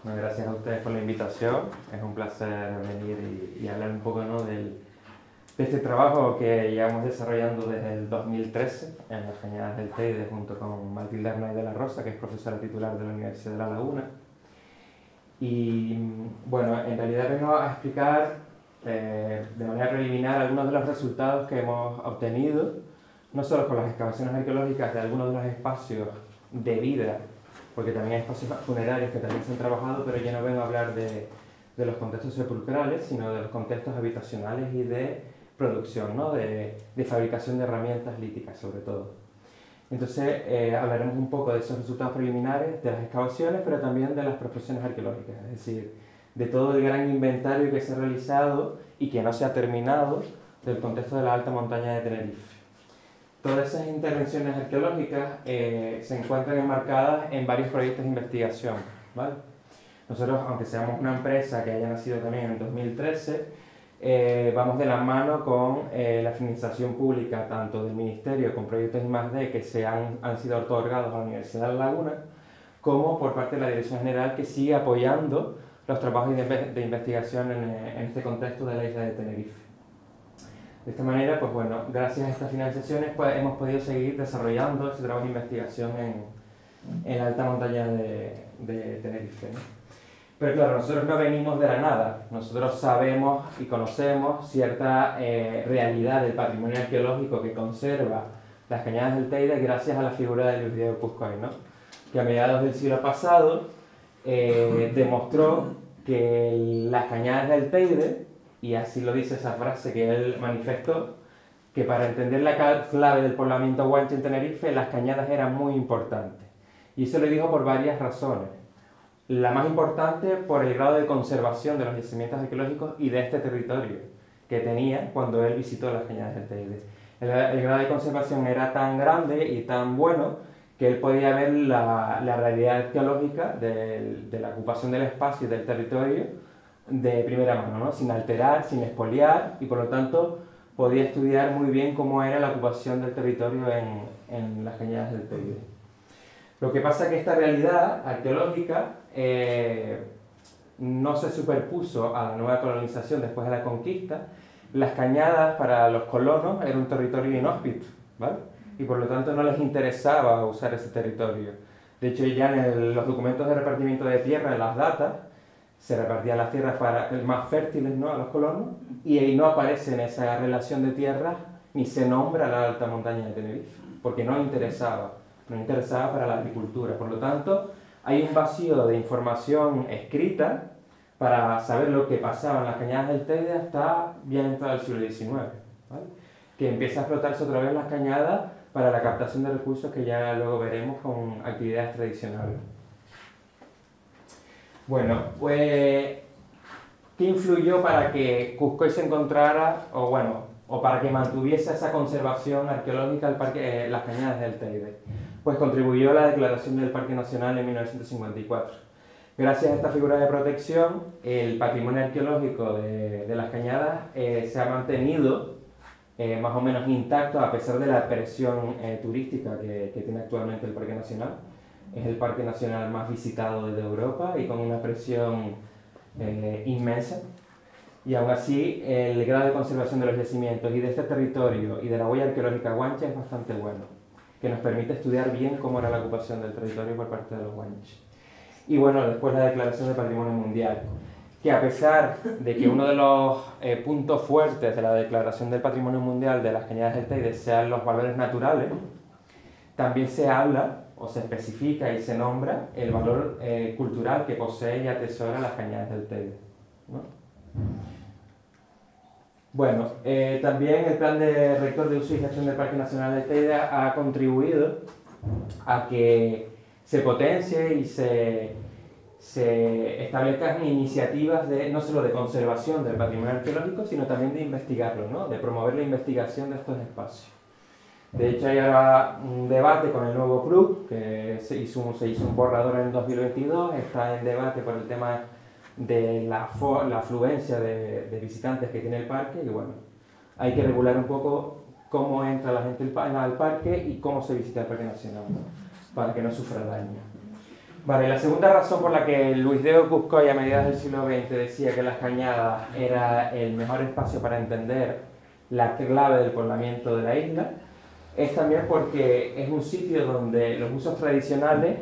Bueno, gracias a ustedes por la invitación. Es un placer venir y hablar un poco, ¿no?, de este trabajo que llevamos desarrollando desde el 2013 en las Cañadas del Teide junto con Matilde Arnaiz de la Rosa, que es profesora titular de la Universidad de La Laguna. Y bueno, en realidad vengo a explicar de manera preliminar algunos de los resultados que hemos obtenido, no solo con las excavaciones arqueológicas de algunos de los espacios de vida, porque también hay espacios funerarios que también se han trabajado, pero yo no vengo a hablar de los contextos sepulcrales, sino de los contextos habitacionales y de producción, ¿no?, de fabricación de herramientas líticas sobre todo. Entonces hablaremos un poco de esos resultados preliminares, de las excavaciones, pero también de las prospecciones arqueológicas, es decir, de todo el gran inventario que se ha realizado y que no se ha terminado del contexto de la alta montaña de Tenerife. Todas esas intervenciones arqueológicas se encuentran enmarcadas en varios proyectos de investigación, ¿vale? Nosotros, aunque seamos una empresa que haya nacido también en el 2013, vamos de la mano con la financiación pública tanto del Ministerio con proyectos I+D que han sido otorgados a la Universidad de La Laguna, como por parte de la Dirección General, que sigue apoyando los trabajos de investigación en este contexto de la isla de Tenerife. De esta manera, pues bueno, gracias a estas financiaciones pues, hemos podido seguir desarrollando ese trabajo de investigación en la alta montaña de Tenerife, ¿no? Pero claro, nosotros no venimos de la nada, nosotros sabemos y conocemos cierta realidad del patrimonio arqueológico que conserva las Cañadas del Teide gracias a la figura de Luis Diego Cuscoy, ¿no?, que a mediados del siglo pasado demostró que las Cañadas del Teide, y así lo dice esa frase que él manifestó, que para entender la clave del poblamiento guanche en Tenerife, las cañadas eran muy importantes. Y eso lo dijo por varias razones. La más importante por el grado de conservación de los yacimientos arqueológicos y de este territorio que tenía cuando él visitó las Cañadas del Teide. El grado de conservación era tan grande y tan bueno que él podía ver la realidad arqueológica de la ocupación del espacio y del territorio de primera mano, ¿no?, sin alterar, sin expoliar, y por lo tanto podía estudiar muy bien cómo era la ocupación del territorio en las Cañadas del Teide. Lo que pasa es que esta realidad arqueológica no se superpuso a la nueva colonización después de la conquista. Las Cañadas para los colonos era un territorio inhóspito, ¿vale?, y por lo tanto no les interesaba usar ese territorio. De hecho, ya en los documentos de repartimiento de tierra, en las datas, se repartían las tierras más fértiles, ¿no?, a los colonos, y ahí no aparece en esa relación de tierras ni se nombra la alta montaña de Tenerife, porque no interesaba para la agricultura. Por lo tanto, hay un vacío de información escrita para saber lo que pasaba en las Cañadas del Teide hasta bien entrado el siglo XIX, ¿vale?, que empieza a explotarse otra vez las cañadas para la captación de recursos que ya luego veremos con actividades tradicionales. Bueno, pues, ¿qué influyó para que Cuscoy se encontrara, o para que mantuviese esa conservación arqueológica al parque, las Cañadas del Teide? Pues contribuyó la declaración del Parque Nacional en 1954. Gracias a esta figura de protección, el patrimonio arqueológico de las Cañadas se ha mantenido más o menos intacto a pesar de la presión turística que tiene actualmente el Parque Nacional. Es el parque nacional más visitado de Europa y con una presión inmensa. Y aún así, el grado de conservación de los yacimientos y de este territorio y de la huella arqueológica guanche es bastante bueno, que nos permite estudiar bien cómo era la ocupación del territorio por parte de los guanches. Y bueno, después la declaración de Patrimonio Mundial, que a pesar de que uno de los puntos fuertes de la declaración del Patrimonio Mundial de las Cañadas del Teide sean los valores naturales, también se habla o se especifica y se nombra el valor cultural que posee y atesora las Cañadas del Teide, ¿no? Bueno, también el Plan de Rector de Uso y Gestión del Parque Nacional del Teide ha contribuido a que se potencie y se establezcan iniciativas no solo de conservación del patrimonio arqueológico, sino también de investigarlo, ¿no?, de promover la investigación de estos espacios. De hecho, hay ahora un debate con el nuevo PRUC, que se hizo un borrador en el 2022, está en debate por el tema de la afluencia de visitantes que tiene el parque, y bueno, hay que regular un poco cómo entra la gente al parque y cómo se visita el Parque Nacional, ¿no?, para que no sufra daño. Vale, la segunda razón por la que Luis de Cuscoy a mediados del siglo XX decía que las cañadas era el mejor espacio para entender la clave del poblamiento de la isla es también porque es un sitio donde los usos tradicionales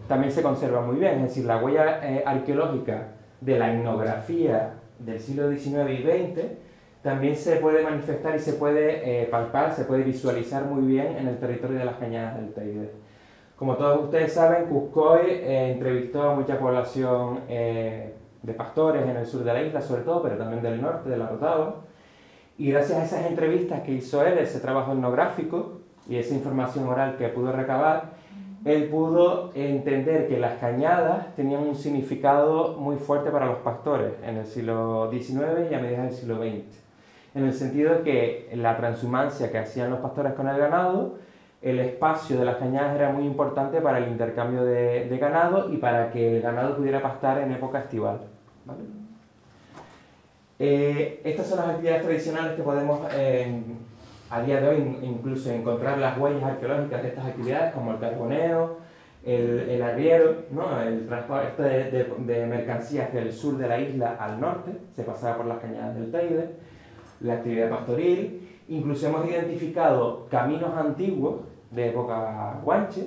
también se conservan muy bien, es decir, la huella arqueológica de la etnografía del siglo XIX y XX también se puede manifestar y se puede palpar, se puede visualizar muy bien en el territorio de las cañadas del Teide. Como todos ustedes saben, Cuscoy entrevistó a mucha población de pastores en el sur de la isla, sobre todo, pero también del norte, de la Rotava. Y gracias a esas entrevistas que hizo él, ese trabajo etnográfico y esa información oral que pudo recabar, él pudo entender que las cañadas tenían un significado muy fuerte para los pastores en el siglo XIX y a mediados del siglo XX. En el sentido de que la transhumancia que hacían los pastores con el ganado, el espacio de las cañadas era muy importante para el intercambio de ganado y para que el ganado pudiera pastar en época estival. ¿Vale? Estas son las actividades tradicionales que podemos a día de hoy incluso encontrar las huellas arqueológicas de estas actividades, como el carboneo, el arriero, ¿no? El transporte de mercancías del sur de la isla al norte, se pasaba por las cañadas del Teide, la actividad pastoril. Incluso hemos identificado caminos antiguos de época guanche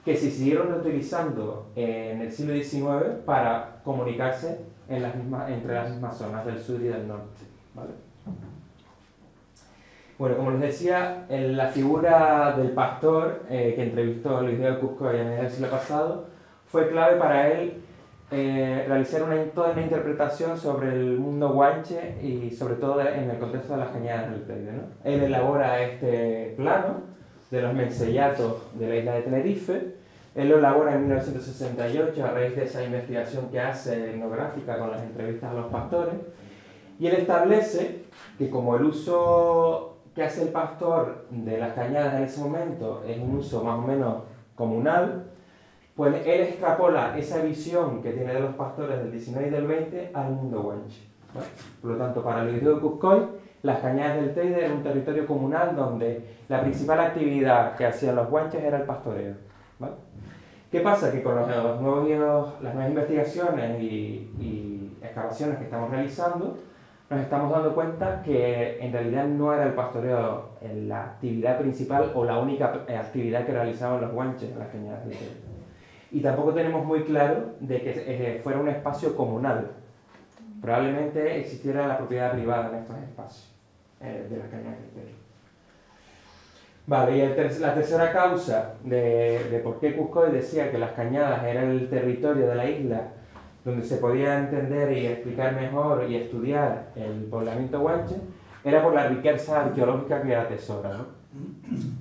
que se siguieron reutilizando en el siglo XIX para comunicarse entre las mismas zonas del sur y del norte. ¿Vale? Bueno, como les decía, la figura del pastor que entrevistó a Luis de Cuscoy en el siglo pasado fue clave para él realizar toda una interpretación sobre el mundo guanche y sobre todo en el contexto de las cañadas del Teide, ¿no? Él elabora este plano de los mencellatos de la isla de Tenerife. Él lo elabora en 1968 a raíz de esa investigación que hace etnográfica con las entrevistas a los pastores, y él establece que como el uso que hace el pastor de las cañadas en ese momento es un uso más o menos comunal, pues él extrapola esa visión que tiene de los pastores del 19 y del 20 al mundo guanche. ¿Vale? Por lo tanto, para Luis de Cuscoy, las cañadas del Teide eran un territorio comunal donde la principal actividad que hacían los guanches era el pastoreo. ¿Vale? ¿Qué pasa? Que con las nuevas investigaciones y excavaciones que estamos realizando, nos estamos dando cuenta que en realidad no era el pastoreo la actividad principal o la única actividad que realizaban los guanches en las cañadas del Teide. Y tampoco tenemos muy claro de que fuera un espacio comunal. Probablemente existiera la propiedad privada en estos espacios de las cañadas del Teide. Vale, y la tercera causa de por qué Cuscoy decía que las cañadas eran el territorio de la isla donde se podía entender y explicar mejor y estudiar el poblamiento guanche, era por la riqueza arqueológica que atesora, ¿no?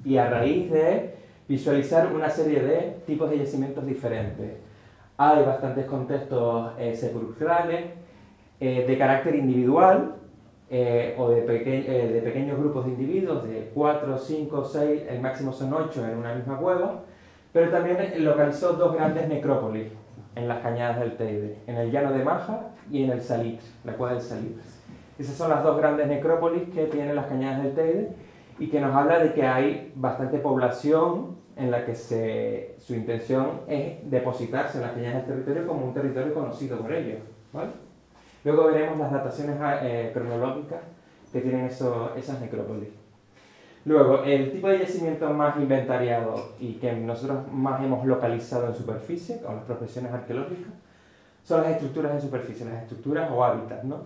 Y a raíz de visualizar una serie de tipos de yacimientos diferentes. Hay bastantes contextos sepulcrales, de carácter individual, o de pequeños grupos de individuos, de 4, 5, 6, el máximo son 8 en una misma cueva, pero también localizó dos grandes necrópolis en las cañadas del Teide, en el llano de Maja y en el Salitre, la cueva del Salitre. Esas son las dos grandes necrópolis que tienen las cañadas del Teide y que nos habla de que hay bastante población en la que su intención es depositarse en las cañadas del territorio como un territorio conocido por ellos. ¿Vale? Luego veremos las dataciones cronológicas que tienen esas necrópolis. Luego, el tipo de yacimiento más inventariado y que nosotros más hemos localizado en superficie, con las prospecciones arqueológicas, son las estructuras en superficie, las estructuras o hábitats, ¿no?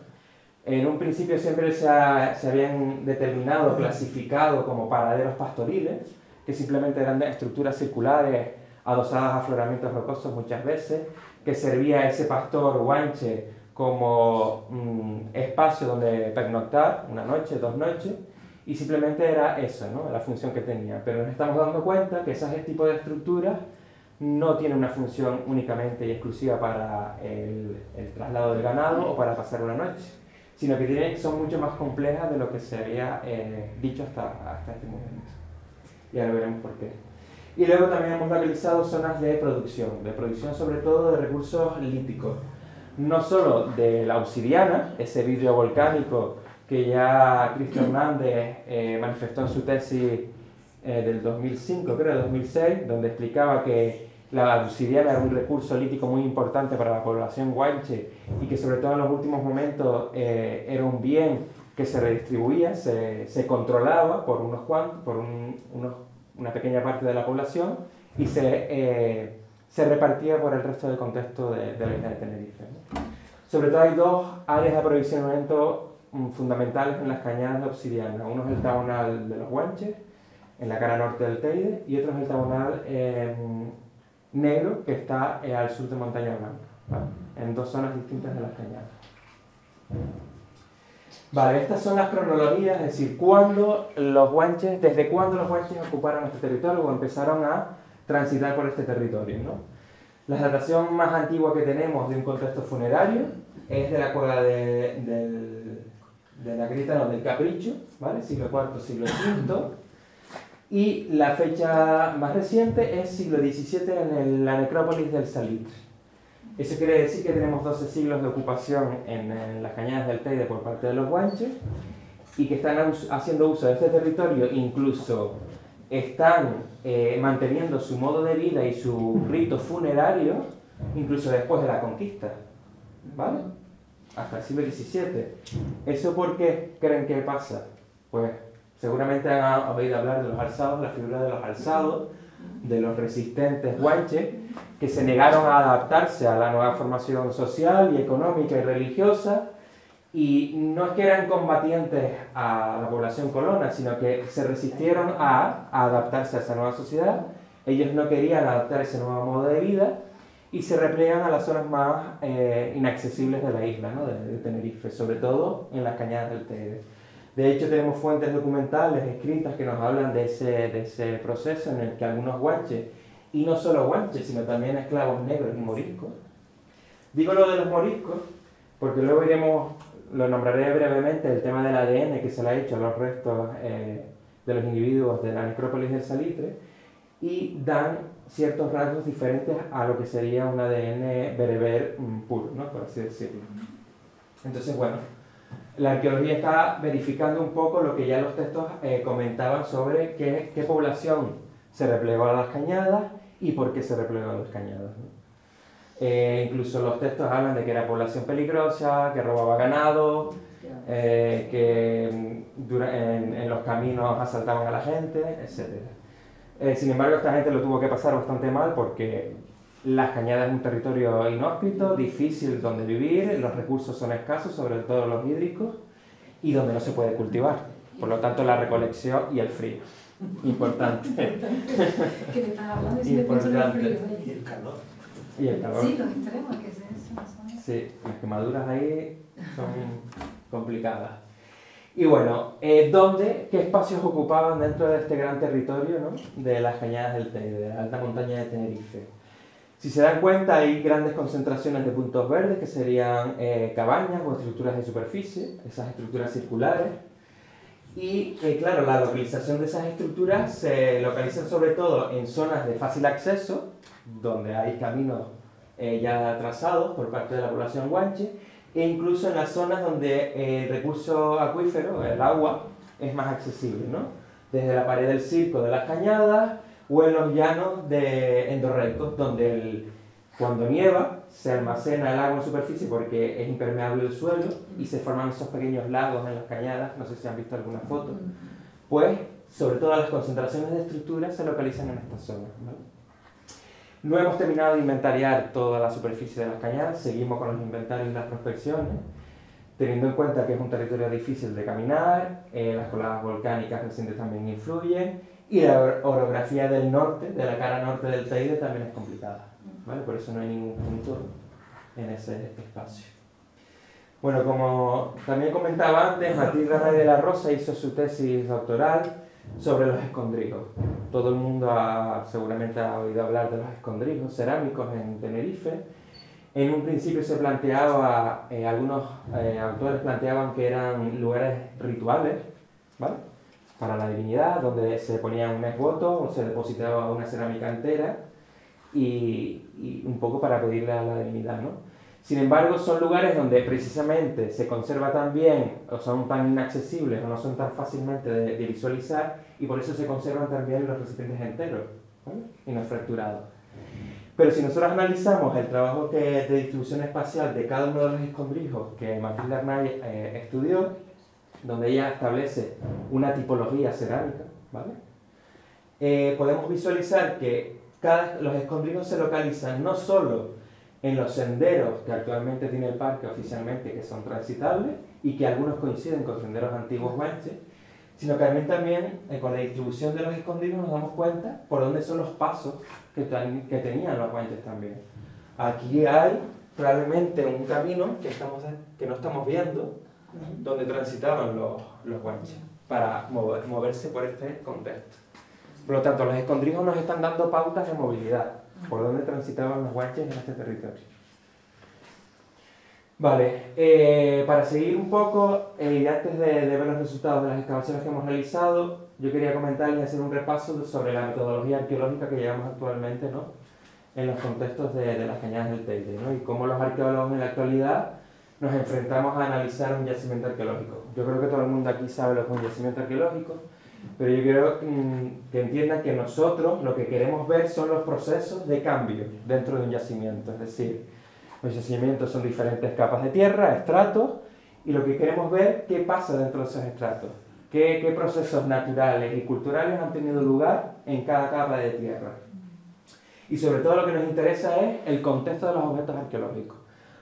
En un principio siempre se habían determinado, clasificado como paraderos pastoriles, que simplemente eran estructuras circulares adosadas a afloramientos rocosos muchas veces, que servía a ese pastor guanche como espacio donde pernoctar una noche, 2 noches, y simplemente era eso, ¿no? La función que tenía. Pero nos estamos dando cuenta que ese tipo de estructuras no tienen una función únicamente y exclusiva para el traslado del ganado o para pasar una noche, sino que son mucho más complejas de lo que se había dicho hasta este momento. Y ahora veremos por qué. Y luego también hemos localizado zonas de producción sobre todo de recursos líticos. No solo de la obsidiana, ese vidrio volcánico que ya Cristian Hernández manifestó en su tesis del 2005, creo, 2006, donde explicaba que la obsidiana era un recurso lítico muy importante para la población guanche y que sobre todo en los últimos momentos era un bien que se redistribuía, se controlaba por unos cuantos, por una pequeña parte de la población y se repartía por el resto del contexto de la isla de Tenerife, ¿no? Sobre todo hay dos áreas de aprovisionamiento fundamentales en las cañadas de obsidiana. Uno es el tabonal de los Guanches, en la cara norte del Teide, y otro es el tabonal negro, que está al sur de Montaña Blanca, ¿vale? En dos zonas distintas de las cañadas. Vale, estas son las cronologías, es decir, desde cuándo los Guanches ocuparon este territorio o empezaron a transitar por este territorio, ¿no? La datación más antigua que tenemos de un contexto funerario es de la cueva de la grieta, no, del Capricho, ¿vale? Siglo IV, siglo V. Y la fecha más reciente es siglo XVII en la necrópolis del Salitre. Eso quiere decir que tenemos 12 siglos de ocupación en las cañadas del Teide por parte de los Guanches y que están haciendo uso de este territorio, incluso están manteniendo su modo de vida y su rito funerario incluso después de la conquista, ¿vale? Hasta el siglo XVII. ¿Eso por qué creen que pasa? Pues seguramente han oído hablar de los alzados, la figura de los alzados, de los resistentes guanches, que se negaron a adaptarse a la nueva formación social y económica y religiosa, y no es que eran combatientes a la población colona, sino que se resistieron a adaptarse a esa nueva sociedad. Ellos no querían adaptar ese nuevo modo de vida y se replegan a las zonas más inaccesibles de la isla, ¿no? de Tenerife, sobre todo en las cañadas del Teide. De hecho, tenemos fuentes documentales escritas que nos hablan de ese proceso en el que algunos guanches, y no solo guanches, sino también esclavos negros y moriscos. Digo lo de los moriscos porque luego lo nombraré brevemente, el tema del ADN que se le ha hecho a los restos de los individuos de la necrópolis del Salitre, y dan ciertos rasgos diferentes a lo que sería un ADN bereber puro, ¿no? Por así decirlo. Entonces, bueno, la arqueología está verificando un poco lo que ya los textos comentaban sobre qué población se replegó a las cañadas y por qué se replegó a las cañadas, ¿no? Incluso los textos hablan de que era población peligrosa, que robaba ganado, que en los caminos asaltaban a la gente, etc. Sin embargo, esta gente lo tuvo que pasar bastante mal porque las cañadas es un territorio inhóspito, difícil donde vivir, los recursos son escasos, sobre todo los hídricos, y donde no se puede cultivar. Por lo tanto, la recolección y el frío. Importante. ¿Qué te estás hablando? Y el frío, y el calor. Y el calor. Sí, los extremos, que es eso, más o menos. Sí, las quemaduras ahí son complicadas. Y bueno, ¿qué espacios ocupaban dentro de este gran territorio, ¿no? De las cañadas del Teide, de la alta montaña de Tenerife? Si se dan cuenta, hay grandes concentraciones de puntos verdes, que serían cabañas o estructuras de superficie, esas estructuras circulares. Y claro, la localización de esas estructuras se localizan sobre todo en zonas de fácil acceso, donde hay caminos ya trazados por parte de la población guanche, e incluso en las zonas donde el recurso acuífero, el agua, es más accesible, ¿no? Desde la pared del circo de las cañadas o en los llanos de endorreicos, donde cuando nieva se almacena el agua en superficie porque es impermeable el suelo y se forman esos pequeños lagos en las cañadas, no sé si han visto alguna foto. Pues, sobre todo las concentraciones de estructuras se localizan en estas zonas, ¿vale? No hemos terminado de inventariar toda la superficie de las cañadas, seguimos con los inventarios y las prospecciones, teniendo en cuenta que es un territorio difícil de caminar, las coladas volcánicas recientes también influyen, y la orografía del norte, de la cara norte del Teide, también es complicada, ¿vale? Por eso no hay ningún punto en ese espacio. Bueno, como también comentaba antes, Matilde Rey de la Rosa hizo su tesis doctoral sobre los escondrijos. Todo el mundo seguramente ha oído hablar de los escondrijos cerámicos en Tenerife. En un principio se planteaba, algunos autores planteaban que eran lugares rituales, ¿vale? Para la divinidad, donde se ponía un esboto o se depositaba una cerámica entera y un poco para pedirle a la divinidad, ¿no? Sin embargo, son lugares donde precisamente se conserva tan bien, o son tan inaccesibles, o no son tan fácilmente de visualizar, y por eso se conservan también los recipientes enteros, ¿vale? Y no fracturados. Pero si nosotros analizamos el trabajo de distribución espacial de cada uno de los escondrijos que Matilde Arnay estudió, donde ella establece una tipología cerámica, ¿vale? Podemos visualizar que los escondrijos se localizan no solo en los senderos que actualmente tiene el parque oficialmente, que son transitables y que algunos coinciden con senderos antiguos guanches, sino que también con la distribución de los escondrijos nos damos cuenta por dónde son los pasos que tenían los guanches también. Aquí hay probablemente un camino que no estamos viendo, donde transitaban los guanches para moverse por este contexto. Por lo tanto, los escondrijos nos están dando pautas de movilidad, por dónde transitaban los guanches en este territorio. Vale, para seguir un poco, y antes de ver los resultados de las excavaciones que hemos realizado, yo quería comentarles y hacer un repaso sobre la metodología arqueológica que llevamos actualmente, ¿no?, en los contextos de las cañadas del Teide, ¿no?, y cómo los arqueólogos en la actualidad nos enfrentamos a analizar un yacimiento arqueológico. Yo creo que todo el mundo aquí sabe lo que es un yacimiento arqueológico, pero yo quiero que entiendan que nosotros lo que queremos ver son los procesos de cambio dentro de un yacimiento, es decir, los yacimientos son diferentes capas de tierra, estratos, y lo que queremos ver qué pasa dentro de esos estratos, qué procesos naturales y culturales han tenido lugar en cada capa de tierra. Y sobre todo lo que nos interesa es el contexto de los objetos arqueológicos.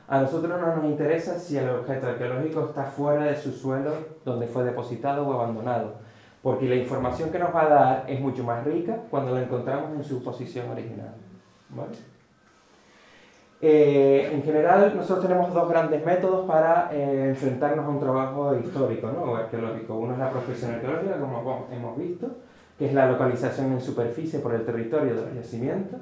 A nosotros no nos interesa si el objeto arqueológico está fuera de su suelo donde fue depositado o abandonado, porque la información que nos va a dar es mucho más rica cuando la encontramos en su posición original, ¿vale? En general, nosotros tenemos dos grandes métodos para enfrentarnos a un trabajo histórico, ¿no?, o arqueológico. Uno es la prospección arqueológica, como hemos visto, que es la localización en superficie por el territorio de los yacimientos,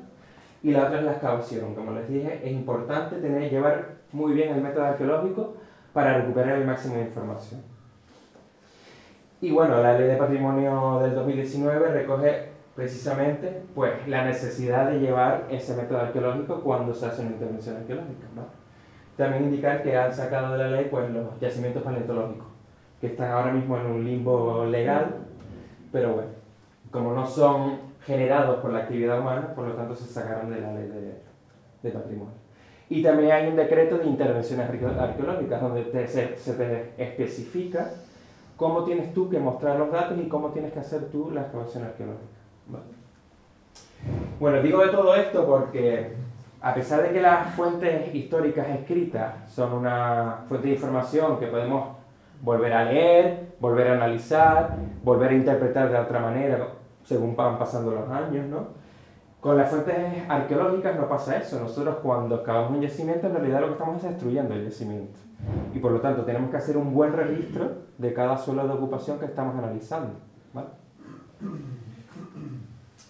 y la otra es la excavación. Como les dije, es importante llevar muy bien el método arqueológico para recuperar el máximo de información. Y bueno, la Ley de Patrimonio del 2019 recoge precisamente pues, la necesidad de llevar ese método arqueológico cuando se hace una intervención arqueológica, ¿no? También indicar que han sacado de la ley pues, los yacimientos paleontológicos, que están ahora mismo en un limbo legal, pero bueno, como no son generados por la actividad humana, por lo tanto se sacaron de la ley de patrimonio. Y también hay un decreto de intervenciones arqueológicas donde se te especifica cómo tienes tú que mostrar los datos y cómo tienes que hacer tú la excavación arqueológica. ¿Vale? Bueno, digo de todo esto porque a pesar de que las fuentes históricas escritas son una fuente de información que podemos volver a leer, volver a analizar, volver a interpretar de otra manera según van pasando los años, ¿no?, con las fuentes arqueológicas no pasa eso. Nosotros cuando excavamos un yacimiento en realidad lo que estamos es destruyendo el yacimiento. Y por lo tanto tenemos que hacer un buen registro de cada suelo de ocupación que estamos analizando, ¿vale?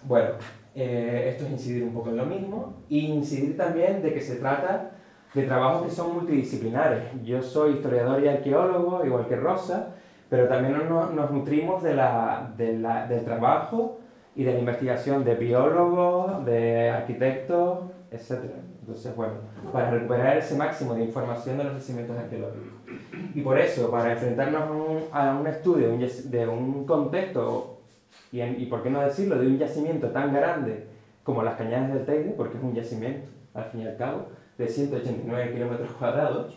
Bueno, esto es incidir un poco en lo mismo y incidir también de que se trata de trabajos que son multidisciplinares. Yo soy historiador y arqueólogo, igual que Rosa, pero también nos nutrimos del trabajo y de la investigación de biólogos, de arquitectos, etc. Entonces, bueno, para recuperar ese máximo de información de los yacimientos arqueológicos. Y por eso, para enfrentarnos a un estudio de un contexto, y por qué no decirlo, de un yacimiento tan grande como las Cañadas del Teide, porque es un yacimiento, al fin y al cabo, de 189 kilómetros cuadrados,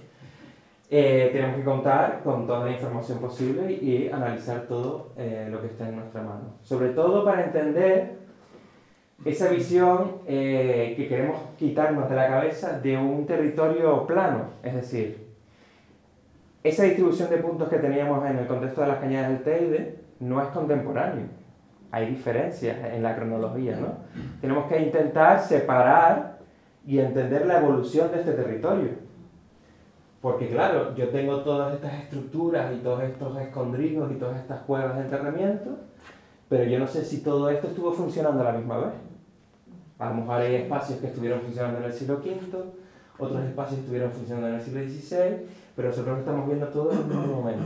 tenemos que contar con toda la información posible y analizar todo lo que está en nuestra mano. Sobre todo para entender esa visión que queremos quitarnos de la cabeza de un territorio plano, es decir, esa distribución de puntos que teníamos en el contexto de las Cañadas del Teide no es contemporáneo. Hay diferencias en la cronología, ¿no? Tenemos que intentar separar y entender la evolución de este territorio. Porque claro, yo tengo todas estas estructuras y todos estos escondrijos y todas estas cuevas de enterramiento, pero yo no sé si todo esto estuvo funcionando a la misma vez. A lo mejor hay espacios que estuvieron funcionando en el siglo V, otros espacios estuvieron funcionando en el siglo XVI, pero nosotros lo estamos viendo todo en el mismo momento.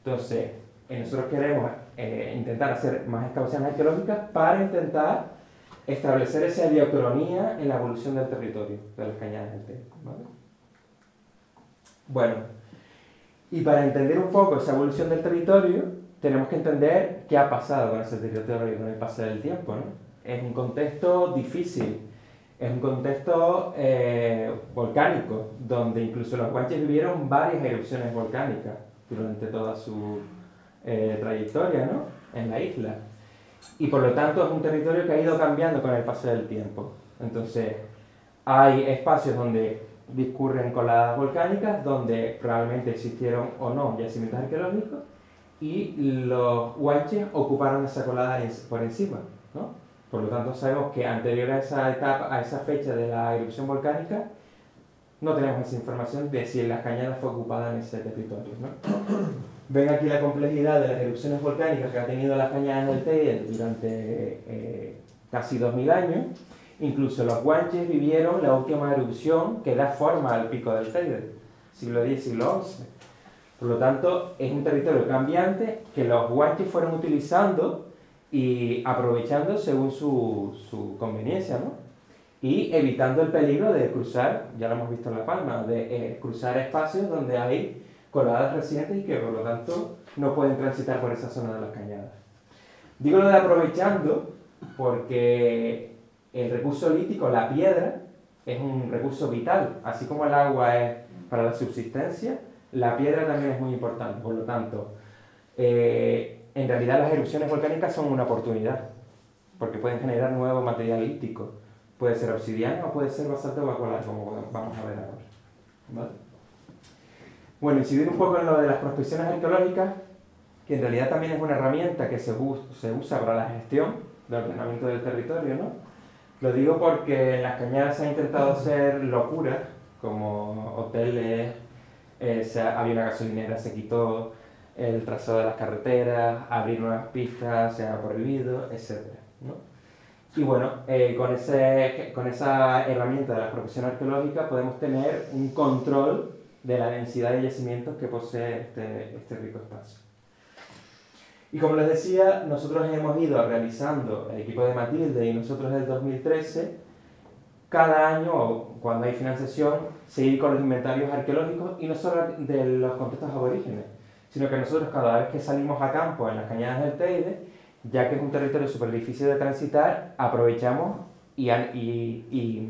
Entonces, nosotros queremos intentar hacer más excavaciones arqueológicas para intentar establecer esa diacronía en la evolución del territorio de las Cañadas del Teide, ¿vale? Bueno, y para entender un poco esa evolución del territorio, tenemos que entender qué ha pasado con ese territorio con el paso del tiempo, ¿no? Es un contexto difícil. Es un contexto volcánico, donde incluso los guanches vivieron varias erupciones volcánicas durante toda su trayectoria, ¿no?, en la isla. Y por lo tanto es un territorio que ha ido cambiando con el paso del tiempo. Entonces, hay espacios donde discurren coladas volcánicas, donde probablemente existieron o no yacimientos arqueológicos, y los guanches ocuparon esa colada por encima, ¿no? Por lo tanto, sabemos que anterior a esa etapa, a esa fecha de la erupción volcánica, no tenemos esa información de si las cañadas fue ocupada en ese territorio, ¿no? Ven aquí la complejidad de las erupciones volcánicas que ha tenido las cañadas del Teide durante casi 2000 años. Incluso los guanches vivieron la última erupción que da forma al pico del Teide, siglo X, siglo XI. Por lo tanto, es un territorio cambiante que los guanches fueron utilizando y aprovechando según su conveniencia, ¿no? Y evitando el peligro de cruzar, ya lo hemos visto en La Palma, de cruzar espacios donde hay coladas recientes y que por lo tanto no pueden transitar por esa zona de las cañadas. Digo lo de aprovechando porque el recurso lítico, la piedra, es un recurso vital, así como el agua es para la subsistencia, la piedra también es muy importante. Por lo tanto, en realidad las erupciones volcánicas son una oportunidad, porque pueden generar nuevo material lítico. Puede ser obsidiana o puede ser basalto vacuolar, como vamos a ver ahora, ¿vale? Bueno, incidir un poco en lo de las prospecciones arqueológicas, que en realidad también es una herramienta que se usa para la gestión del ordenamiento del territorio, ¿no? Lo digo porque en las cañadas se ha intentado hacer locuras, como hoteles, había una gasolinera, se quitó el trazado de las carreteras, abrir nuevas pistas, se ha prohibido, etc., ¿no? Y bueno, con esa herramienta de la prospección arqueológica podemos tener un control de la densidad de yacimientos que posee este rico espacio. Y como les decía, nosotros hemos ido realizando, el equipo de Matilde y nosotros desde el 2013, cada año, cuando hay financiación, seguir con los inventarios arqueológicos, y no solo de los contextos aborígenes, sino que nosotros cada vez que salimos a campo en las cañadas del Teide, ya que es un territorio súper difícil de transitar, aprovechamos y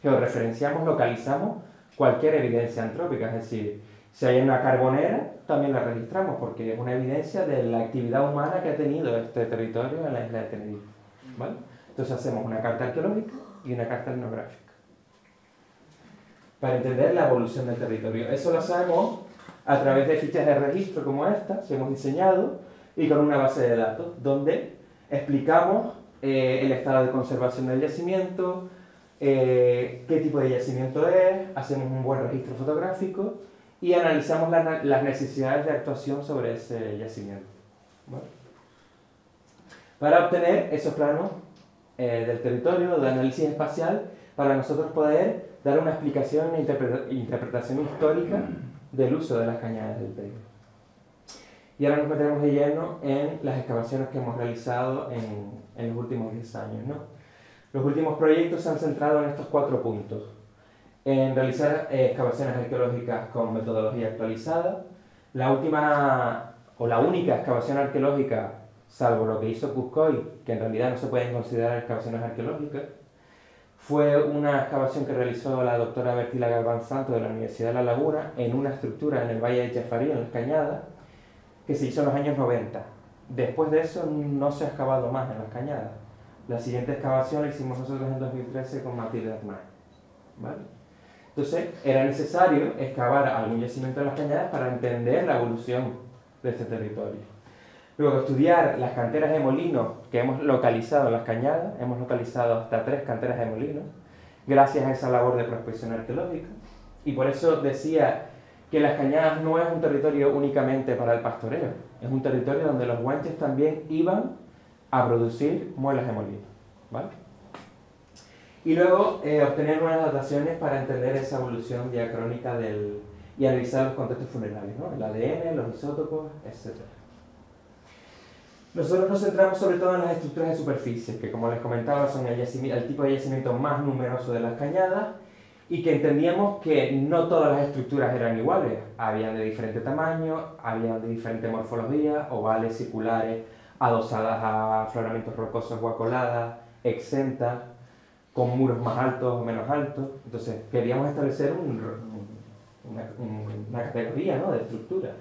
georreferenciamos, localizamos cualquier evidencia antrópica, es decir, si hay una carbonera, también la registramos, porque es una evidencia de la actividad humana que ha tenido este territorio en la isla de Tenerife, ¿vale? Entonces hacemos una carta arqueológica y una carta etnográfica para entender la evolución del territorio. Eso lo hacemos a través de fichas de registro como esta que hemos diseñado y con una base de datos donde explicamos el estado de conservación del yacimiento, qué tipo de yacimiento es, hacemos un buen registro fotográfico y analizamos las necesidades de actuación sobre ese yacimiento, ¿vale? Para obtener esos planos del territorio, de análisis espacial, para nosotros poder dar una explicación e interpretación histórica del uso de las cañadas del Teide. Y ahora nos meteremos de lleno en las excavaciones que hemos realizado en los últimos 10 años, ¿no? Los últimos proyectos se han centrado en estos 4 puntos. En realizar excavaciones arqueológicas con metodología actualizada. La última, o la única excavación arqueológica, salvo lo que hizo Cuscoy, que en realidad no se pueden considerar excavaciones arqueológicas, fue una excavación que realizó la doctora Bertila Galván Santos de la Universidad de La Laguna en una estructura en el Valle de Chafarí, en Las Cañadas, que se hizo en los años 90. Después de eso no se ha excavado más en Las Cañadas. La siguiente excavación la hicimos nosotros en 2013 con Matilde Aznar, ¿vale? Entonces era necesario excavar algún yacimiento de Las Cañadas para entender la evolución de este territorio. Luego estudiar las canteras de molinos que hemos localizado en Las Cañadas, hemos localizado hasta 3 canteras de molinos, gracias a esa labor de prospección arqueológica. Y por eso decía que Las Cañadas no es un territorio únicamente para el pastoreo, es un territorio donde los guanches también iban a producir muelas de molino, ¿vale? Y luego obtener nuevas dataciones para entender esa evolución diacrónica y analizar los contextos funerarios, ¿no? El ADN, los isótopos, etc. Nosotros nos centramos sobre todo en las estructuras de superficie, que como les comentaba son el tipo de yacimiento más numeroso de Las Cañadas, y que entendíamos que no todas las estructuras eran iguales, habían de diferente tamaño, habían de diferente morfología, ovales, circulares, adosadas a afloramientos rocosos o a coladas, exentas, con muros más altos o menos altos. Entonces queríamos establecer una categoría, ¿no?, de estructuras.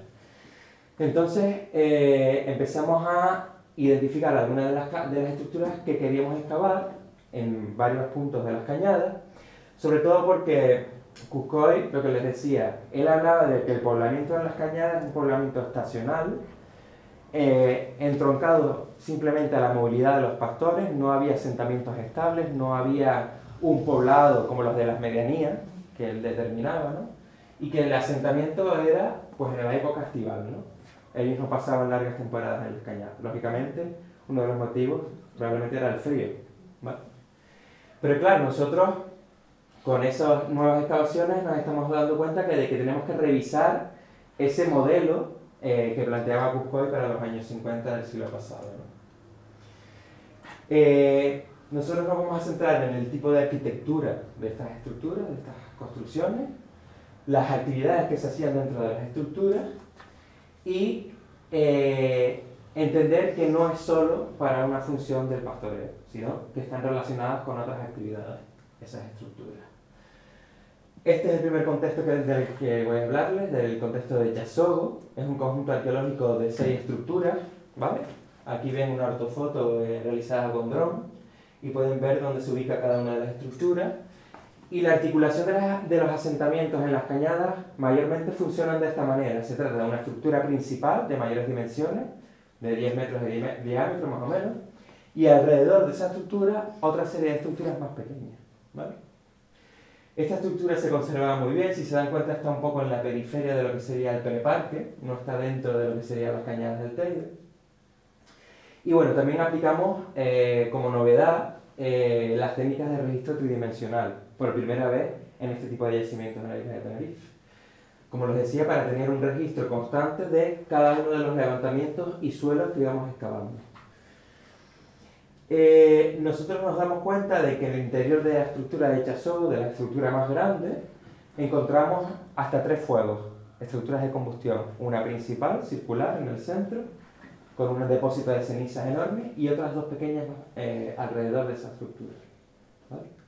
Entonces empezamos a identificar algunas de las estructuras que queríamos excavar en varios puntos de las cañadas, sobre todo porque Cuscoy, lo que les decía, él hablaba de que el poblamiento de las cañadas es un poblamiento estacional, entroncado simplemente a la movilidad de los pastores, no había asentamientos estables, no había un poblado como los de las medianías, que él determinaba, ¿no? Y que el asentamiento era pues en la época estival, ¿no? Ellos no pasaban largas temporadas en las cañadas. Lógicamente, uno de los motivos probablemente era el frío, ¿vale? Pero claro, nosotros con esas nuevas excavaciones nos estamos dando cuenta de que tenemos que revisar ese modelo que planteaba Cuscoy para los años 50 del siglo pasado, ¿no? Nosotros nos vamos a centrar en el tipo de arquitectura de estas estructuras, de estas construcciones, las actividades que se hacían dentro de las estructuras y entender que no es solo para una función del pastoreo, sino que están relacionadas con otras actividades, esas estructuras. Este es el primer contexto del que voy a hablarles, del contexto de Chasogo. Es un conjunto arqueológico de 6 estructuras, ¿vale? Aquí ven una ortofoto realizada con dron y pueden ver dónde se ubica cada una de las estructuras. Y la articulación de los asentamientos en las cañadas mayormente funcionan de esta manera. Se trata de una estructura principal de mayores dimensiones, de 10 metros de diámetro más o menos, y alrededor de esa estructura otra serie de estructuras más pequeñas, ¿vale? Esta estructura se conservaba muy bien, si se dan cuenta está un poco en la periferia de lo que sería el Peneparque, no está dentro de lo que serían las cañadas del Teide. Y bueno, también aplicamos como novedad las técnicas de registro tridimensional, por primera vez en este tipo de yacimientos en la isla de Tenerife. Como les decía, para tener un registro constante de cada uno de los levantamientos y suelos que íbamos excavando. Nosotros nos damos cuenta de que en el interior de la estructura de Chasogo, de la estructura más grande, encontramos hasta 3 fuegos, estructuras de combustión. Una principal, circular, en el centro, con un depósito de cenizas enorme, y otras 2 pequeñas alrededor de esa estructura, ¿vale?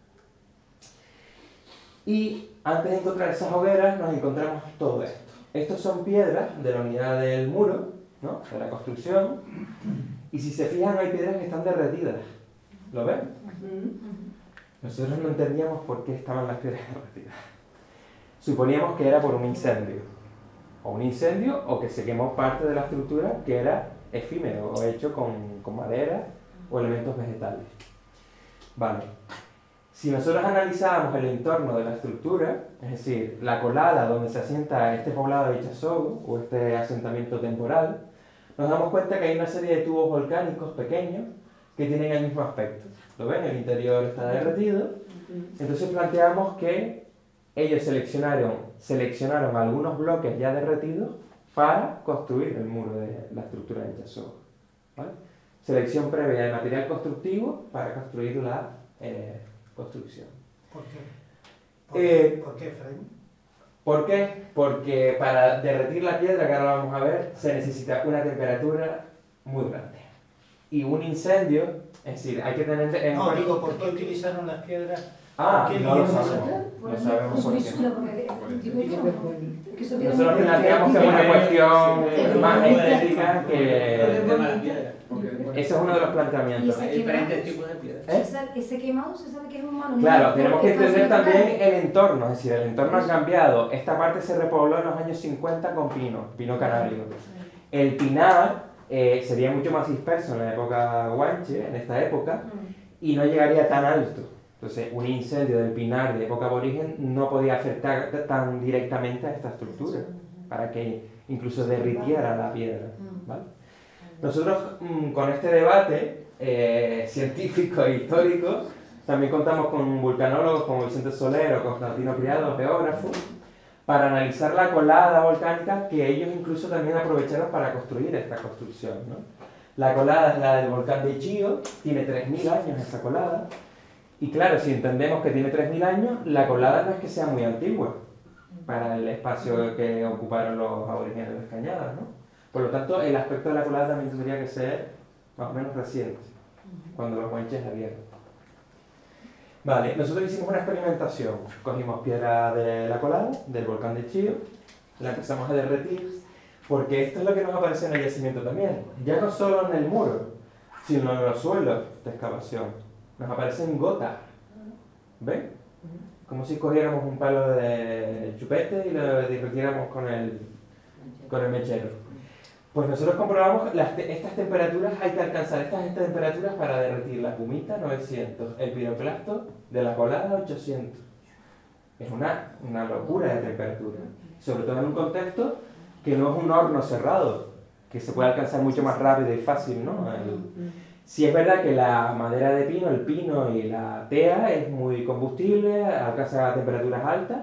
Y antes de encontrar esas hogueras nos encontramos todo esto. Estos son piedras de la unidad del muro, ¿no?, de la construcción, y si se fijan hay piedras que están derretidas. ¿Lo ven? Nosotros no entendíamos por qué estaban las piedras derretidas. Suponíamos que era por un incendio. O que se quemó parte de la estructura que era efímero o hecho con madera o elementos vegetales. Vale. Si nosotros analizábamos el entorno de la estructura, es decir, la colada donde se asienta este poblado de Chasogo o este asentamiento temporal, nos damos cuenta que hay una serie de tubos volcánicos pequeños que tienen el mismo aspecto. ¿Lo ven? El interior está derretido. Entonces planteamos que ellos seleccionaron algunos bloques ya derretidos para construir el muro de la estructura de Chasogo, ¿vale? Selección previa de material constructivo para construir la construcción. ¿Por qué? ¿Por qué, Efraín? ¿Por qué? Porque para derretir la piedra, que ahora vamos a ver, se necesita una temperatura muy grande. Y un incendio, es decir, hay que tener en cuenta... No, digo, ¿por qué utilizaron las piedras? No lo sabemos. No sabemos por qué. Nosotros planteamos que es una cuestión más estética que... Ese es uno de los planteamientos. Hay diferentes tipos de piedras. Ese quemado se sabe que es humano. Claro, tenemos que entender también el entorno, es decir, el entorno ha cambiado. Esta parte se repobló en los años 50 con pino canario. El pinar sería mucho más disperso en la época guanche, en esta época, y no llegaría tan alto. Entonces, un incendio del pinar de época aborigen no podía afectar tan directamente a esta estructura, para que incluso derritiera la piedra, ¿vale? Nosotros, con este debate científico e histórico, también contamos con vulcanólogos como Vicente Soler o Constantino Criado, geógrafos, para analizar la colada volcánica que ellos incluso también aprovecharon para construir esta construcción, ¿no? La colada es la del volcán de Chío, tiene 3.000 años esa colada, y claro, si entendemos que tiene 3.000 años, la colada no es que sea muy antigua para el espacio que ocuparon los aborígenes de las cañadas, ¿no? Por lo tanto, el aspecto de la colada también tendría que ser más o menos reciente, cuando los guanches la vieron. Vale, nosotros hicimos una experimentación. Cogimos piedra de la colada, del volcán de Chío, la empezamos a derretir, porque esto es lo que nos aparece en el yacimiento también. Ya no solo en el muro, sino en los suelos de excavación. Nos aparecen gotas. ¿Ven? Como si cogiéramos un palo de chupete y lo derritiéramos con el mechero. Pues nosotros comprobamos estas temperaturas, hay que alcanzar estas temperaturas para derretir la pumita 900, el piroclasto de la colada 800. Es una locura de temperatura, sobre todo en un contexto que no es un horno cerrado, que se puede alcanzar mucho más rápido y fácil, ¿no? Sí es verdad que la madera de pino, el pino y la tea es muy combustible, alcanza temperaturas altas,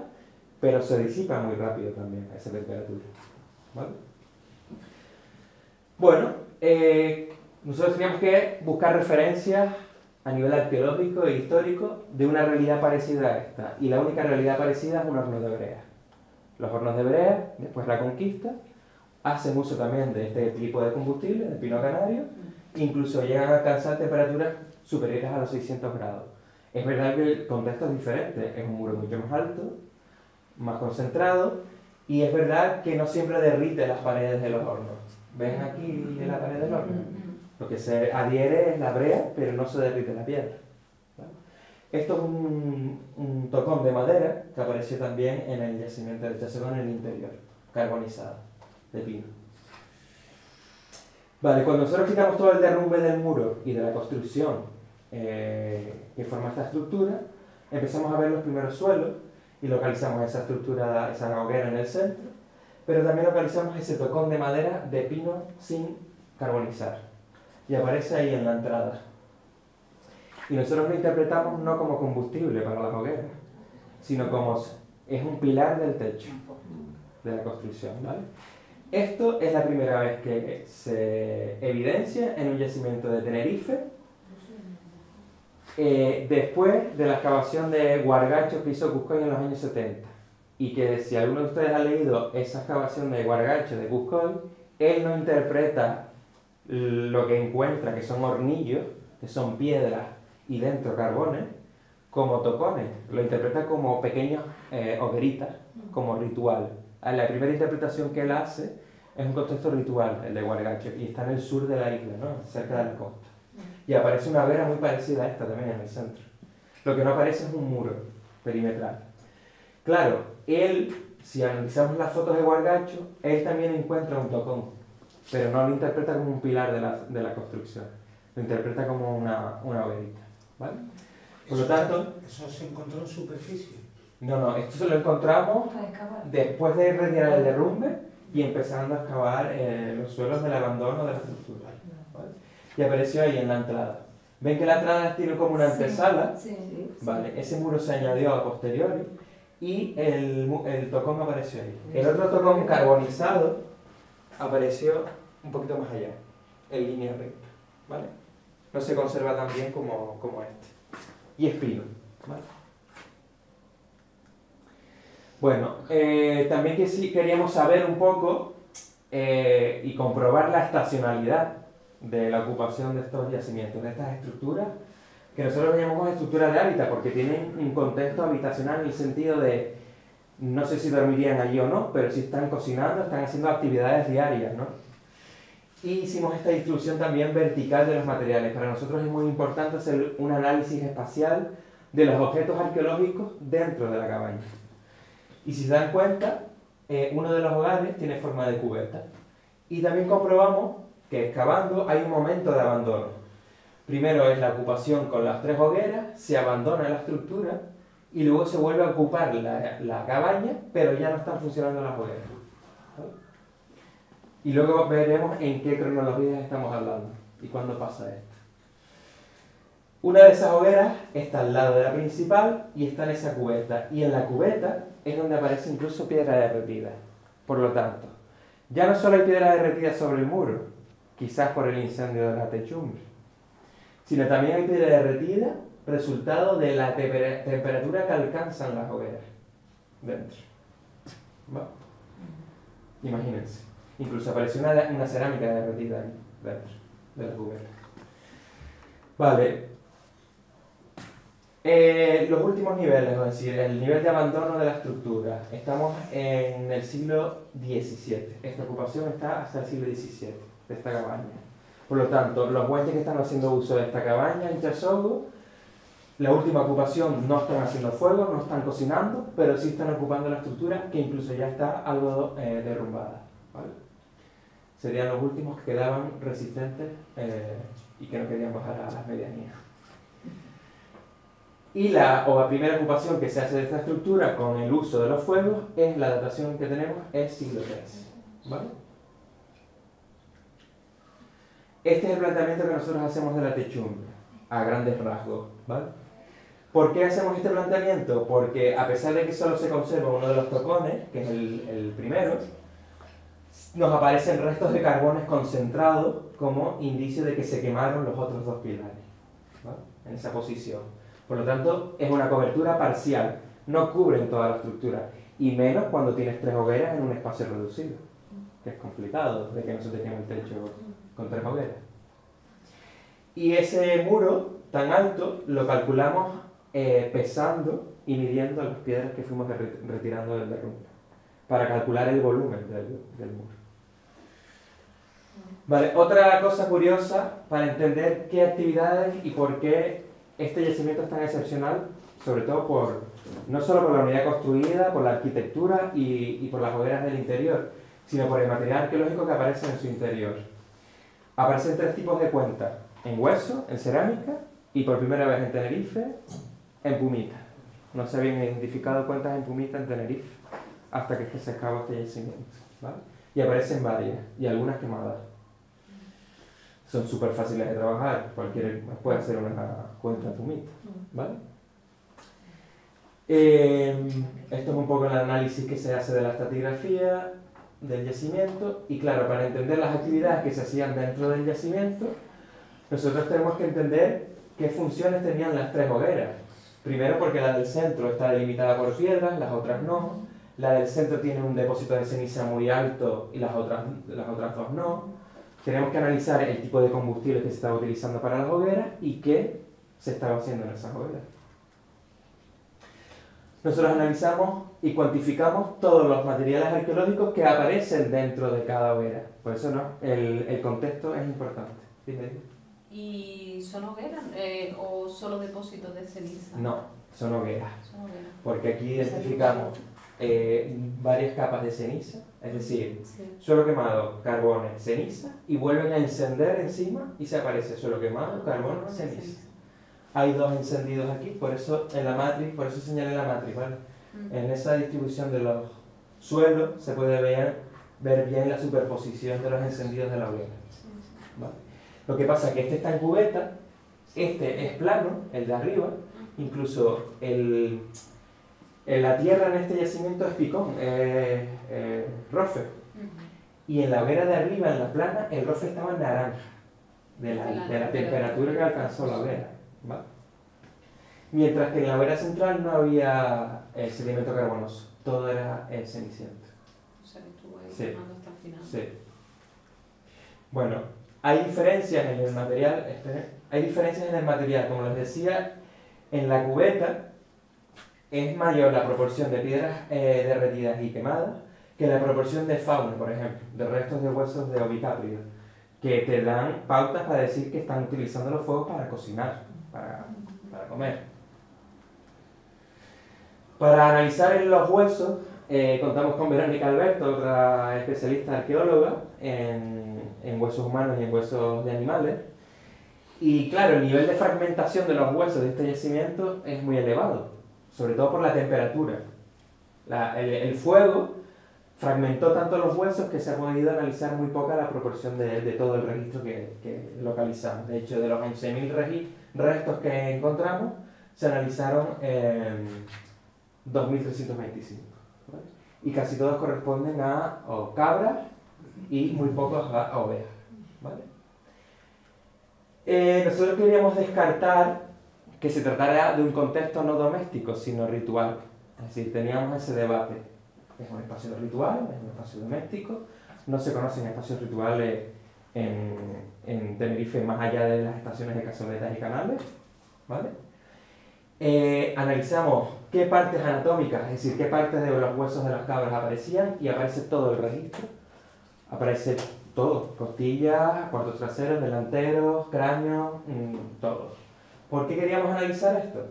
pero se disipa muy rápido también a esa temperatura. ¿Vale? Bueno, nosotros teníamos que buscar referencias a nivel arqueológico e histórico de una realidad parecida a esta, y la única realidad parecida es un horno de brea. Los hornos de brea, después de la conquista, hacen uso también de este tipo de combustible, de pino canario, incluso llegan a alcanzar temperaturas superiores a los 600 grados. Es verdad que el contexto es diferente, es un muro mucho más alto, más concentrado, y es verdad que no siempre derrite las paredes de los hornos. ¿Ven aquí en la pared del horno? Lo que se adhiere es la brea, pero no se derrite la piedra. ¿Vale? Esto es un tocón de madera que apareció también en el yacimiento del Chascomún en el interior, carbonizado, de pino. Vale, cuando nosotros quitamos todo el derrumbe del muro y de la construcción que forma esta estructura, empezamos a ver los primeros suelos y localizamos esa estructura, esa hoguera en el centro, pero también localizamos ese tocón de madera de pino sin carbonizar. Y aparece ahí en la entrada. Y nosotros lo interpretamos no como combustible para las hogueras, sino como es un pilar del techo de la construcción, ¿vale? Esto es la primera vez que se evidencia en un yacimiento de Tenerife, después de la excavación de Guargacho que hizo Cuscoy en los años 70. Y que si alguno de ustedes ha leído esa excavación de Guargacho de Cuscoy, él no interpreta lo que encuentra, que son hornillos, que son piedras y dentro carbones, como tocones. Lo interpreta como pequeñas hogueritas, como ritual. La primera interpretación que él hace es un contexto ritual, el de Guargacho, y está en el sur de la isla, ¿no? Cerca de la costa. Y aparece una hoguera muy parecida a esta también en el centro. Lo que no aparece es un muro perimetral. Claro, él, si analizamos las fotos de Guargacho, él también encuentra un tocón, pero no lo interpreta como un pilar de la construcción, lo interpreta como una hoguerita, ¿vale? Por lo tanto... ¿Eso se encontró en superficie? No, esto se lo encontramos después de retirar el derrumbe y empezando a excavar los suelos del abandono de la estructura, ¿vale? Y apareció ahí en la entrada. ¿Ven que la entrada tiene como una antesala? Sí. Vale, ese muro se añadió a posteriori y el tocón apareció ahí. El otro tocón carbonizado apareció un poquito más allá, en línea recta, ¿vale? No se conserva tan bien como este. Y es pino, ¿vale? Bueno, también queríamos saber un poco y comprobar la estacionalidad de la ocupación de estos yacimientos, de estas estructuras, que nosotros llamamos estructuras de hábitat, porque tienen un contexto habitacional en el sentido de, no sé si dormirían allí o no, pero si están cocinando, están haciendo actividades diarias, ¿no? Y hicimos esta distribución también vertical de los materiales. Para nosotros es muy importante hacer un análisis espacial de los objetos arqueológicos dentro de la cabaña. Y si se dan cuenta, uno de los hogares tiene forma de cubeta. Y también comprobamos que excavando hay un momento de abandono. Primero es la ocupación con las 3 hogueras, se abandona la estructura y luego se vuelve a ocupar la cabaña, pero ya no están funcionando las hogueras. ¿Vale? Y luego veremos en qué cronologías estamos hablando y cuándo pasa esto. Una de esas hogueras está al lado de la principal y está en esa cubeta. Y en la cubeta es donde aparece incluso piedra derretida. Por lo tanto, ya no solo hay piedra derretida sobre el muro, quizás por el incendio de la techumbre, sino también hay piedra derretida resultado de la temperatura que alcanzan las hogueras dentro. ¿Va? Imagínense. Incluso apareció una cerámica derretida ahí dentro de las hogueras. Vale. Los últimos niveles, es decir, el nivel de abandono de la estructura. Estamos en el siglo XVII. Esta ocupación está hasta el siglo XVII, de esta cabaña. Por lo tanto, los huestes que están haciendo uso de esta cabaña en Chasogo, la última ocupación no están haciendo fuego, no están cocinando, pero sí están ocupando la estructura que incluso ya está algo derrumbada. ¿Vale? Serían los últimos que quedaban resistentes y que no querían bajar a las medianías. Y la primera ocupación que se hace de esta estructura con el uso de los fuegos es la datación que tenemos, es siglo III. ¿Vale? Este es el planteamiento que nosotros hacemos de la techumbre, a grandes rasgos. ¿Vale? ¿Por qué hacemos este planteamiento? Porque a pesar de que solo se conserva uno de los tocones, que es el primero, nos aparecen restos de carbones concentrados como indicio de que se quemaron los otros dos pilares, ¿vale? En esa posición. Por lo tanto, es una cobertura parcial, no cubren toda la estructura, y menos cuando tienes 3 hogueras en un espacio reducido, que es complicado de que no se te queme el techo con 3 hogueras. Y ese muro tan alto lo calculamos pesando y midiendo las piedras que fuimos retirando del derrumbe, para calcular el volumen del muro. Vale, otra cosa curiosa para entender qué actividades y por qué este yacimiento es tan excepcional, sobre todo no solo por la unidad construida, por la arquitectura y por las hogueras del interior, sino por el material arqueológico que aparece en su interior. Aparecen 3 tipos de cuentas: en hueso, en cerámica y por primera vez en Tenerife, en pumita. No se habían identificado cuentas en pumita en Tenerife hasta que se excavó este yacimiento, ¿vale? Y aparecen varias y algunas quemadas. Son súper fáciles de trabajar, cualquiera puede hacer una cuenta en pumita, ¿vale? Esto es un poco el análisis que se hace de la estratigrafía del yacimiento, y claro, para entender las actividades que se hacían dentro del yacimiento, nosotros tenemos que entender qué funciones tenían las 3 hogueras. Primero, porque la del centro está delimitada por piedras, las otras no. La del centro tiene un depósito de ceniza muy alto y las otras 2 no. Tenemos que analizar el tipo de combustible que se estaba utilizando para las hogueras y qué se estaba haciendo en esas hogueras. Nosotros analizamos y cuantificamos todos los materiales arqueológicos que aparecen dentro de cada hoguera. Por eso el contexto es importante. Dime. ¿Y son hogueras o solo depósitos de ceniza? No, son hogueras. Son hogueras. Porque aquí identificamos varias capas de ceniza, es decir, suelo quemado, carbones, ceniza, y vuelven a encender encima y se aparece suelo quemado, carbón, ceniza. Hay 2 encendidos aquí, por eso en la matriz, por eso señalé la matriz, ¿vale? En esa distribución de los suelos se puede ver bien la superposición de los encendidos de la hoguera, ¿vale? Lo que pasa es que este está en cubeta, este es plano, el de arriba, incluso la tierra en este yacimiento es picón, rofe. Y en la hoguera de arriba, en la plana, el rofe estaba en naranja, de la temperatura que alcanzó la hoguera, ¿vale? Mientras que en la hoguera central no había sedimento carbonoso, todo era ceniciento. O sea, que estuvo ahí quemando hasta el final. Sí. Bueno, hay diferencias en el material, como les decía, en la cubeta es mayor la proporción de piedras derretidas y quemadas que la proporción de fauna, por ejemplo, de restos de huesos de ovicápridos, que te dan pautas para decir que están utilizando los fuegos para cocinar, para comer. Para analizar los huesos, contamos con Verónica Alberto, otra especialista arqueóloga en huesos humanos y en huesos de animales. Y claro, el nivel de fragmentación de los huesos de este yacimiento es muy elevado, sobre todo por la temperatura. El fuego fragmentó tanto los huesos que se ha podido analizar muy poca la proporción de todo el registro que localizamos. De hecho, de los 11.000 restos que encontramos, se analizaron 2.325. ¿Vale? Y casi todos corresponden a cabras y muy pocos a ovejas. ¿Vale? Nosotros queríamos descartar que se tratara de un contexto no doméstico, sino ritual. Es decir, teníamos ese debate. ¿Es un espacio ritual? ¿Es un espacio doméstico? No se conocen espacios rituales en Tenerife más allá de las estaciones de Cazoletas y Canales, ¿vale? Analizamos qué partes anatómicas, es decir, qué partes de los huesos de las cabras aparecían y aparece todo el registro. Aparece todo, costillas, cuartos traseros, delanteros, cráneos, todo. ¿Por qué queríamos analizar esto?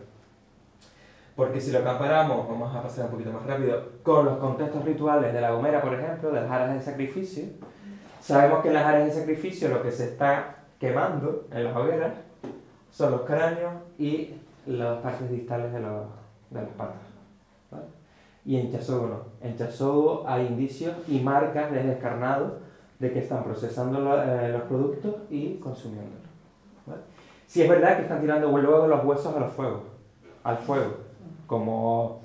Porque si lo comparamos, vamos a pasar un poquito más rápido, con los contextos rituales de La Gomera, por ejemplo, de las áreas de sacrificio, sabemos que en las áreas de sacrificio lo que se está quemando en las hogueras son los cráneos y las partes distales de las patas. ¿Vale? Y en Chasogo no. En Chasogo hay indicios y marcas de descarnado de que están procesando los productos y consumiéndolos. ¿Vale? Sí es verdad que están tirando luego los huesos al fuego, como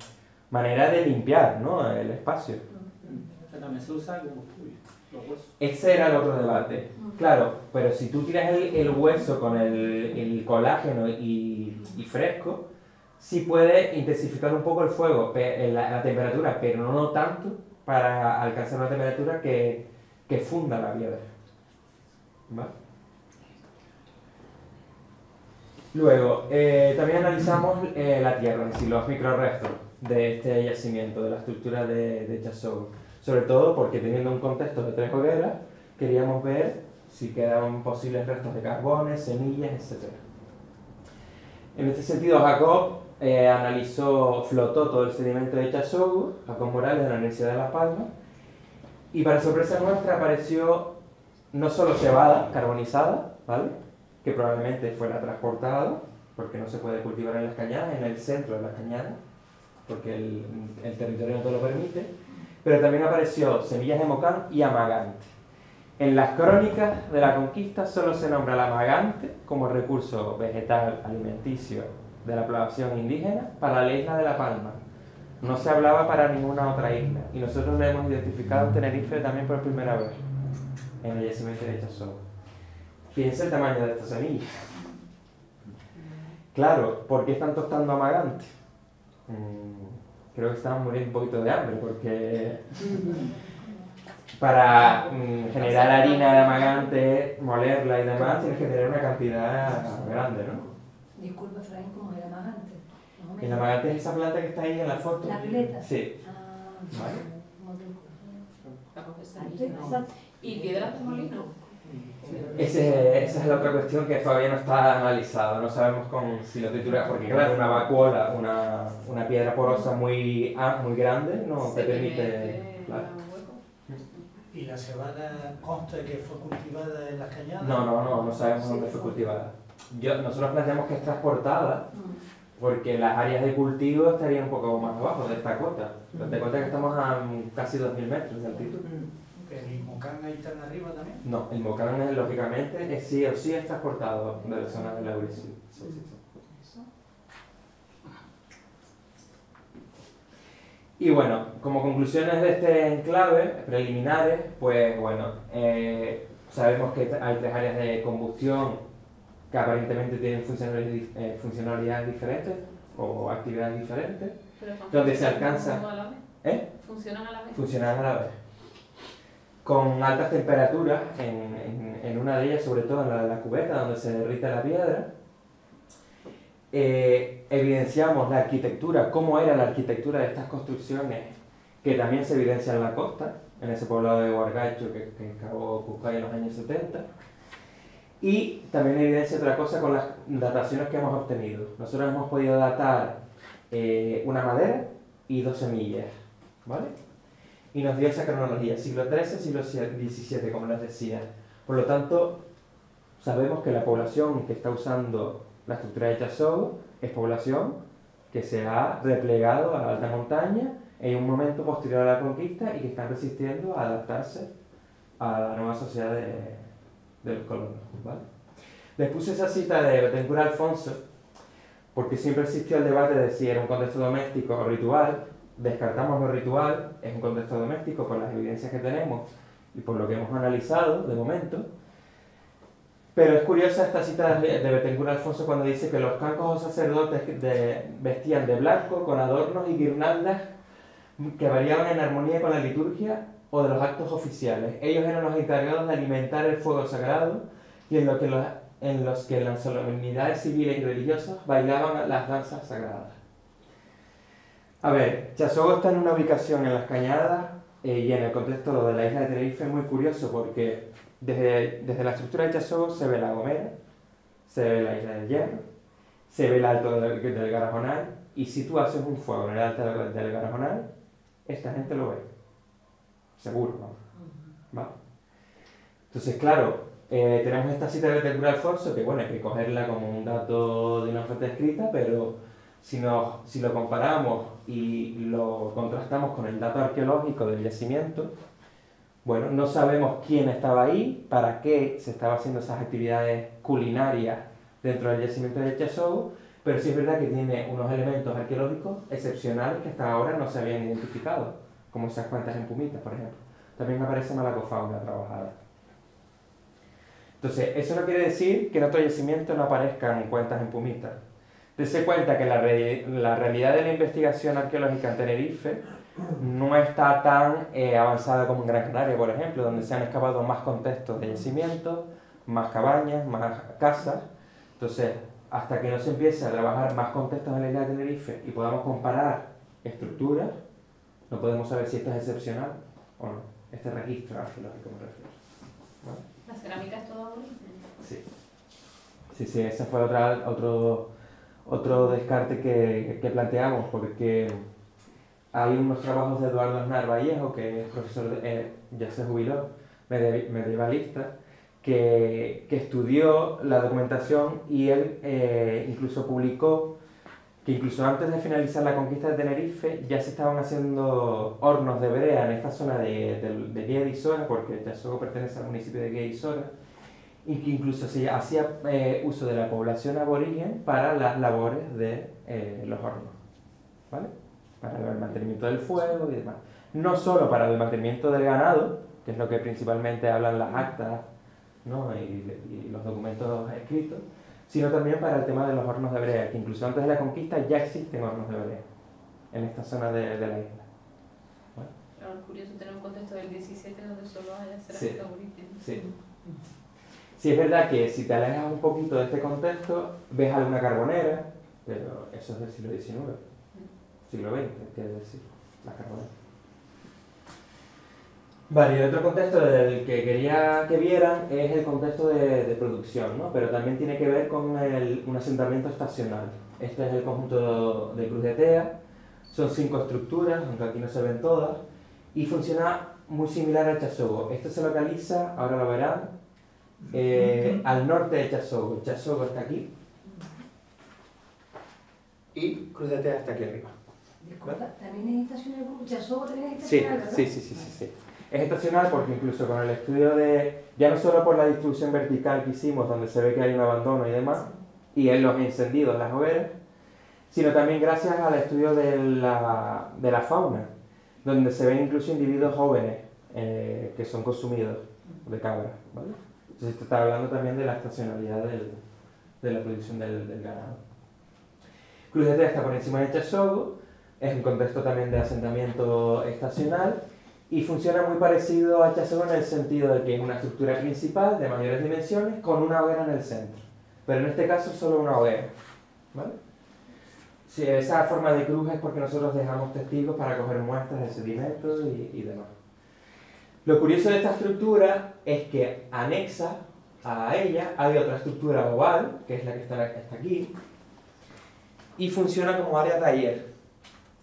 manera de limpiar, ¿no?, el espacio. También se usa como los huesos. Ese era el otro debate. Claro, pero si tú tiras el hueso con el colágeno y fresco, sí puede intensificar un poco el fuego, la temperatura, pero no tanto para alcanzar una temperatura que funda la piedra. ¿Vale? Luego, también analizamos la tierra, es decir, los microrestos de este yacimiento, de la estructura de Chasogo. Sobre todo porque teniendo un contexto de 3 hogueras, queríamos ver si quedaban posibles restos de carbones, semillas, etc. En este sentido, Jacob flotó todo el sedimento de Chasogo, Jacob Morales de la Universidad de Las Palmas, y para sorpresa nuestra apareció no solo cebada carbonizada, ¿vale?, que probablemente fuera transportada, porque no se puede cultivar en las cañadas, en el centro de las cañadas, porque el territorio no te lo permite, pero también apareció semillas de mocán y amagante. En las crónicas de la conquista solo se nombra el amagante como recurso vegetal alimenticio de la población indígena para la isla de La Palma. No se hablaba para ninguna otra isla, y nosotros lo hemos identificado en Tenerife también por primera vez, en el yacimiento de Chasogo. Fíjense el tamaño de esta semilla. Claro, ¿por qué están tostando amagante? Creo que están muriendo un poquito de hambre, porque para generar harina de amagante, molerla y demás, tienes que tener una cantidad grande, ¿no? Disculpa, Efraín, ¿cómo era amagante? El amagante es esa planta que está ahí en la foto. ¿La violeta? Sí. ¿Vale? ¿Y piedras de molino? Esa es la otra cuestión que todavía no está analizada. No sabemos si lo trituras, porque claro, una vacuola, una piedra porosa muy grande, no te permite. Claro. ¿Y la cebada consta de que fue cultivada en las cañadas? No sabemos dónde fue cultivada. Nosotros planteamos que es transportada, porque las áreas de cultivo estarían un poco más abajo de esta cota. Date cuenta que estamos a casi 2000 metros de altitud. ¿El mocán ahí está arriba también? No, el mocán lógicamente sí o sí es transportado de la zona de la Urizu. Sí. Y bueno, como conclusiones de este enclave, preliminares, pues bueno, sabemos que hay 3 áreas de combustión que aparentemente tienen funcionalidades diferentes o actividades diferentes, donde se alcanza... ¿Funcionan a la vez? Funcionan a la vez. Con altas temperaturas, en una de ellas, sobre todo en la cubeta, donde se derrite la piedra, evidenciamos la arquitectura, cómo era la arquitectura de estas construcciones, que también se evidencia en la costa, en ese poblado de Huargacho que acabó Cuscay en los años 70, y también evidencia otra cosa con las dataciones que hemos obtenido. Nosotros hemos podido datar una madera y 2 semillas, ¿vale? Y nos dio esa cronología, siglo XIII, siglo XVII, como les decía. Por lo tanto, sabemos que la población que está usando la estructura de Chasogo es población que se ha replegado a la alta montaña en un momento posterior a la conquista y que están resistiendo a adaptarse a la nueva sociedad de los colonos, ¿vale? Les puse esa cita de Betancur Alfonso porque siempre existió el debate de si era un contexto doméstico o ritual. Descartamos lo ritual, es un contexto doméstico por las evidencias que tenemos y por lo que hemos analizado de momento. Pero es curiosa esta cita de Betancur Alfonso cuando dice que los cancos o sacerdotes vestían de blanco con adornos y guirnaldas que variaban en armonía con la liturgia o de los actos oficiales. Ellos eran los encargados de alimentar el fuego sagrado y en lo que en los que en las solemnidades civiles y religiosas bailaban las danzas sagradas. A ver, Chasogo está en una ubicación en las Cañadas y en el contexto de la isla de Tenerife es muy curioso porque desde la estructura de Chasogo se ve La Gomera, se ve la isla del Hierro, se ve el alto del Garajonal, y si tú haces un fuego en el alto del Garajonal, esta gente lo ve. Seguro, ¿no? ¿Vale? Entonces, claro, tenemos esta cita de Betancourt Alfonso, que bueno, hay que cogerla como un dato de una fuente escrita, pero si lo comparamos y lo contrastamos con el dato arqueológico del yacimiento, bueno, no sabemos quién estaba ahí, para qué se estaban haciendo esas actividades culinarias dentro del yacimiento de Chasogo, pero sí es verdad que tiene unos elementos arqueológicos excepcionales que hasta ahora no se habían identificado, como esas cuentas en pumitas, por ejemplo. También aparece malacofauna trabajada. Entonces, eso no quiere decir que en otro yacimiento no aparezcan cuentas en pumitas. Dense cuenta que la realidad de la investigación arqueológica en Tenerife no está tan avanzada como en Gran Canaria, por ejemplo, donde se han excavado más contextos de yacimientos, más cabañas, más casas. Entonces, hasta que no se empiece a trabajar más contextos en la isla de Tenerife y podamos comparar estructuras, no podemos saber si esto es excepcional o no, este registro arqueológico me refiero. ¿Vale? ¿La cerámica es toda aborigen? Sí. Sí, ese fue otro descarte que planteamos, porque hay unos trabajos de Eduardo Aznar Vallejo, que es profesor, ya se jubiló, medievalista, que estudió la documentación y él incluso publicó que incluso antes de finalizar la conquista de Tenerife ya se estaban haciendo hornos de brea en esta zona de Guía de Isora, porque Chasogo pertenece al municipio de Guía de Isora, y que incluso se hacía uso de la población aborigen para las labores de los hornos, ¿vale? Para el mantenimiento del fuego y demás. No solo para el mantenimiento del ganado, que es lo que principalmente hablan las actas, ¿no? y los documentos escritos, sino también para el tema de los hornos de brea, que incluso antes de la conquista ya existen hornos de brea en esta zona de la isla. ¿Vale? Claro, es curioso tener un contexto del 17 donde solo haya cerámica aborigen. Sí. Sí, es verdad que si te alejas un poquito de este contexto, ves alguna carbonera, pero eso es del siglo XIX, siglo XX, quiere decir, la carbonera. Vale, y otro contexto del que quería que vieran es el contexto de producción, ¿no? Pero también tiene que ver con un asentamiento estacional. Este es el conjunto de Cruz de Tea, son 5 estructuras, aunque aquí no se ven todas, y funciona muy similar a Chasogo. Esto se localiza, ahora lo verán, al norte de Chasogo. Chasogo está aquí y Cruz de Tea está aquí arriba. Disculpa, ¿también es estacional? ¿Chasogo también es estacional, verdad? Sí. Es estacional porque incluso con el estudio ya no solo por la distribución vertical que hicimos, donde se ve que hay un abandono y demás, y en los encendidos, las hogueras, sino también gracias al estudio de la fauna, donde se ven incluso individuos jóvenes que son consumidos de cabra, ¿vale? Entonces esto está hablando también de la estacionalidad de la producción del ganado. Cruz de Tea está por encima de Chasogo, es un contexto también de asentamiento estacional y funciona muy parecido a Chasogo en el sentido de que es una estructura principal de mayores dimensiones con una hoguera en el centro, pero en este caso solo una hoguera, ¿vale? Sí, esa forma de cruz es porque nosotros dejamos testigos para coger muestras de sedimentos y demás. Lo curioso de esta estructura es que anexa a ella hay otra estructura oval, que es la que está aquí, y funciona como área taller.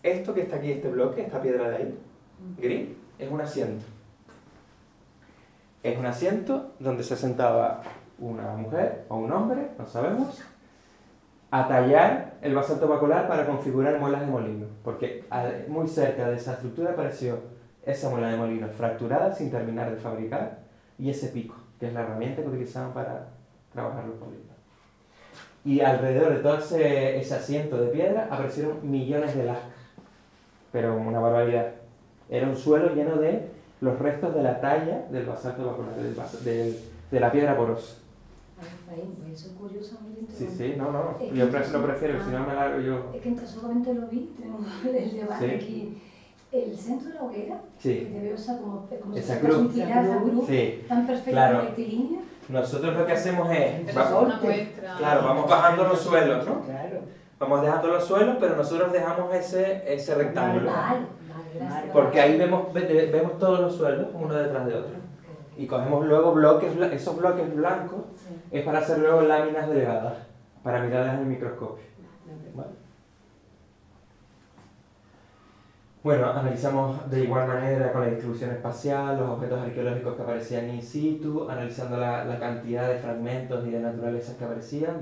Esto que está aquí, este bloque, esta piedra de ahí, gris, es un asiento. Es un asiento donde se sentaba una mujer o un hombre, no sabemos, a tallar el basalto bacolar para configurar muelas de molino, porque muy cerca de esa estructura apareció esa muela de molino fracturada sin terminar de fabricar y ese pico, que es la herramienta que utilizaban para trabajar los molinos. Y alrededor de todo ese asiento de piedra aparecieron millones de lascas, pero una barbaridad. Era un suelo lleno de los restos de la talla del basalto bacolar, de la piedra porosa. Eso es curiosamente Sí, no, yo lo prefiero, si no me largo yo. Es que solamente lo vi, tenemos el debate aquí. El centro de la hoguera, que te veo como esa si cruz, un pilar, esa cruz sí, tan perfecta, claro. rectilínea. Nosotros lo que hacemos es, Pero es una muestra. claro, vamos bajando los suelos, ¿no? Claro. Vamos dejando los suelos, pero nosotros dejamos ese rectángulo. Vale, gracias. Porque ahí vemos todos los suelos, uno detrás de otro. Y cogemos luego bloques, esos bloques blancos, es para hacer luego láminas delgadas, para mirarlas en el microscopio. ¿Vale? Bueno, analizamos de igual manera con la distribución espacial, los objetos arqueológicos que aparecían in situ, analizando la cantidad de fragmentos y de naturalezas que aparecían,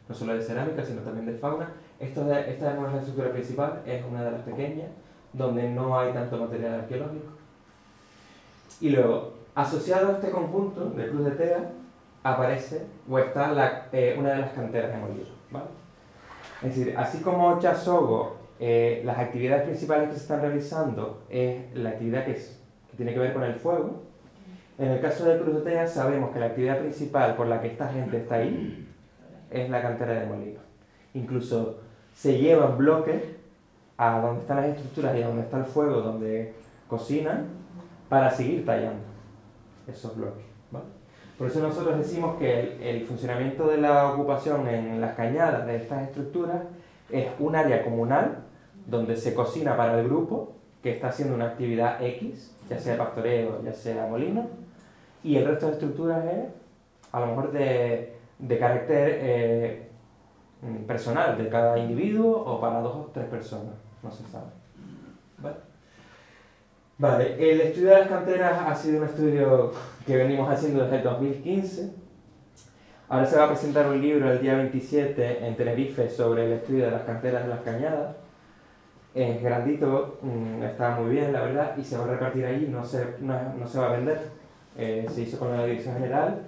no solo de cerámica, sino también de fauna. Esta no es la estructura principal, es una de las pequeñas, donde no hay tanto material arqueológico. Y luego, asociado a este conjunto de Cruz de Tea, aparece o está una de las canteras de Molino, ¿vale? Es decir, así como Chasogo, las actividades principales que se están realizando es la actividad que tiene que ver con el fuego. En el caso de Cruz de Tea sabemos que la actividad principal por la que esta gente está ahí es la cantera de Molino. Incluso se llevan bloques a donde están las estructuras y a donde está el fuego, donde cocinan, para seguir tallando esos bloques, ¿vale? Por eso nosotros decimos que el funcionamiento de la ocupación en las cañadas de estas estructuras es un área comunal donde se cocina para el grupo que está haciendo una actividad X, ya sea pastoreo, ya sea molino, y el resto de estructuras es a lo mejor de carácter personal de cada individuo o para 2 o 3 personas, no se sabe. Vale, el estudio de las canteras ha sido un estudio que venimos haciendo desde el 2015. Ahora se va a presentar un libro el día 27 en Tenerife sobre el estudio de las canteras de las cañadas. Es grandito, está muy bien la verdad, y se va a repartir allí, no se va a vender. Se hizo con la Dirección General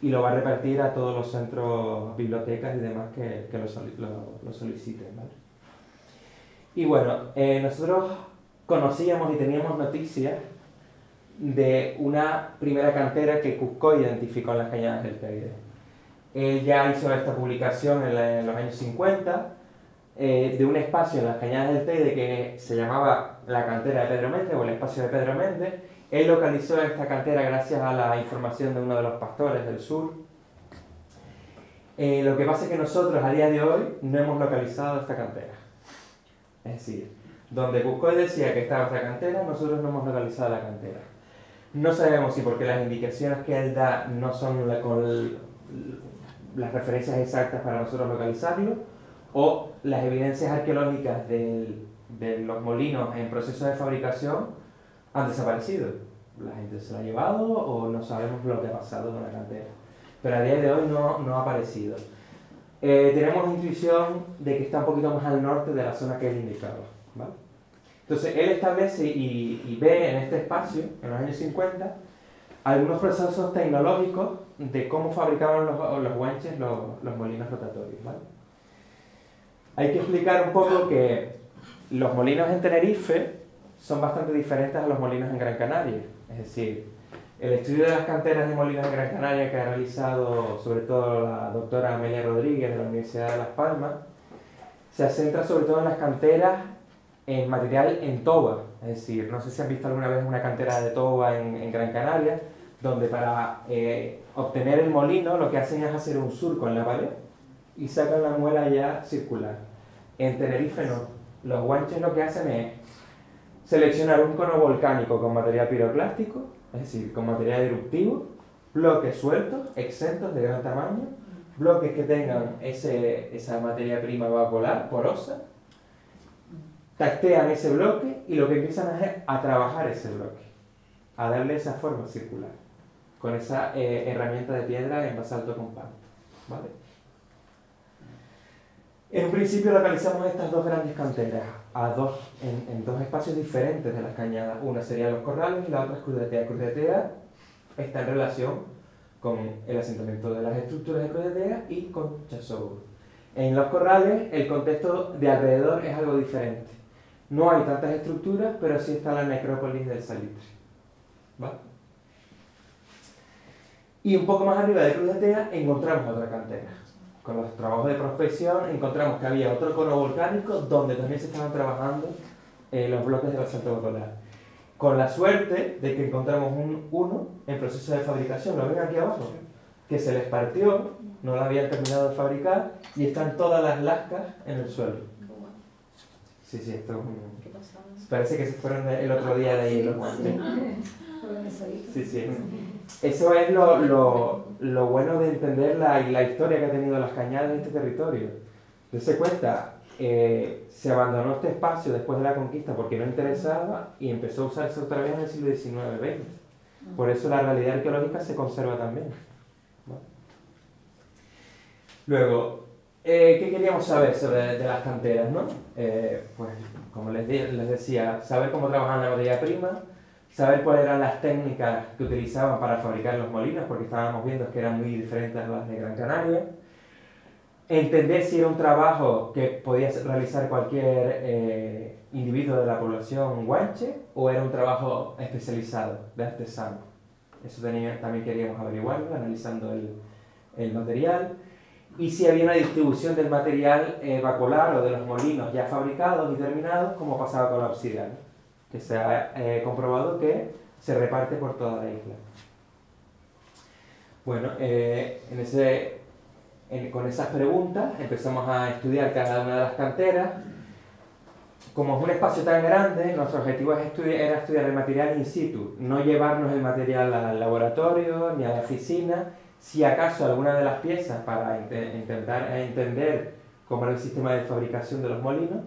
y lo va a repartir a todos los centros, bibliotecas y demás que lo soliciten, ¿vale? Y bueno, nosotros conocíamos y teníamos noticias de una primera cantera que Cusco identificó en las cañadas del Teide. Él ya hizo esta publicación en los años 50 de un espacio en las cañadas del Teide que se llamaba la cantera de Pedro Méndez o el espacio de Pedro Méndez. Él localizó esta cantera gracias a la información de uno de los pastores del sur. Lo que pasa es que nosotros a día de hoy no hemos localizado esta cantera. Es decir, donde Cuscoy decía que estaba esta cantera, nosotros no hemos localizado la cantera. No sabemos si porque las indicaciones que él da no son con las referencias exactas para nosotros localizarlo, o las evidencias arqueológicas de los molinos en proceso de fabricación han desaparecido. La gente se la ha llevado o no sabemos lo que ha pasado con la cantera. Pero a día de hoy no ha aparecido. Tenemos intuición de que está un poquito más al norte de la zona que él indicaba, ¿vale? Entonces él establece y ve en este espacio, en los años 50, algunos procesos tecnológicos de cómo fabricaban los guanches los molinos rotatorios, ¿vale? Hay que explicar un poco que los molinos en Tenerife son bastante diferentes a los molinos en Gran Canaria. Es decir, el estudio de las canteras de molinos en Gran Canaria que ha realizado sobre todo la doctora Amelia Rodríguez de la Universidad de Las Palmas se centra sobre todo en las canteras en material en toba. Es decir, no sé si han visto alguna vez una cantera de toba en Gran Canaria, donde para obtener el molino lo que hacen es hacer un surco en la pared y sacan la muela ya circular. En Tenerife no. Los guanches lo que hacen es seleccionar un cono volcánico con material piroclástico, es decir, con material eruptivo, bloques sueltos, exentos de gran tamaño, bloques que tengan esa materia prima vapolar, porosa, tactean ese bloque y lo que empiezan a hacer es a trabajar ese bloque, a darle esa forma circular, con esa herramienta de piedra en basalto compacto, ¿vale? En un principio localizamos estas dos grandes canteras en dos espacios diferentes de las cañadas. Una sería Los Corrales y la otra es Cruz de Tea. Cruz de Tea está en relación con el asentamiento de las estructuras de Cruz de Tea y con Chasogo. En Los Corrales el contexto de alrededor es algo diferente. No hay tantas estructuras, pero sí está la necrópolis del Salitre, ¿vale? Y un poco más arriba de Cruz de Tea encontramos otra cantera. Con los trabajos de prospección encontramos que había otro cono volcánico donde también se estaban trabajando los bloques de basalto vapolar. Con la suerte de que encontramos uno en proceso de fabricación. ¿Lo ven aquí abajo? que se les partió, no la habían terminado de fabricar y están todas las lascas en el suelo. Sí, sí, esto es ¿Qué pasaba? parece que se fueron el otro día de ahí los guantes. Sí, sí. Eso es lo bueno de entender la historia que ha tenido las cañadas en este territorio. Entonces cuenta, se abandonó este espacio después de la conquista porque no interesaba y empezó a usarse otra vez en el siglo XIX-XX. Por eso la realidad arqueológica se conserva también. ¿Vale? Luego, ¿qué queríamos saber sobre de las canteras, no? Pues, como les decía, saber cómo trabajaban la materia prima, saber cuáles eran las técnicas que utilizaban para fabricar los molinos, porque estábamos viendo que eran muy diferentes a las de Gran Canaria. Entender si era un trabajo que podía realizar cualquier individuo de la población guanche o era un trabajo especializado de artesano. Eso también queríamos averiguarlo, analizando el material. Y si había una distribución del material bacolar o de los molinos ya fabricados y terminados, como pasaba con la obsidiana, que se ha comprobado que se reparte por toda la isla. Bueno, con esas preguntas empezamos a estudiar cada una de las canteras. Como es un espacio tan grande, nuestro objetivo era estudiar el material in situ, no llevarnos el material al laboratorio ni a la oficina, si acaso alguna de las piezas para intentar entender cómo era el sistema de fabricación de los molinos,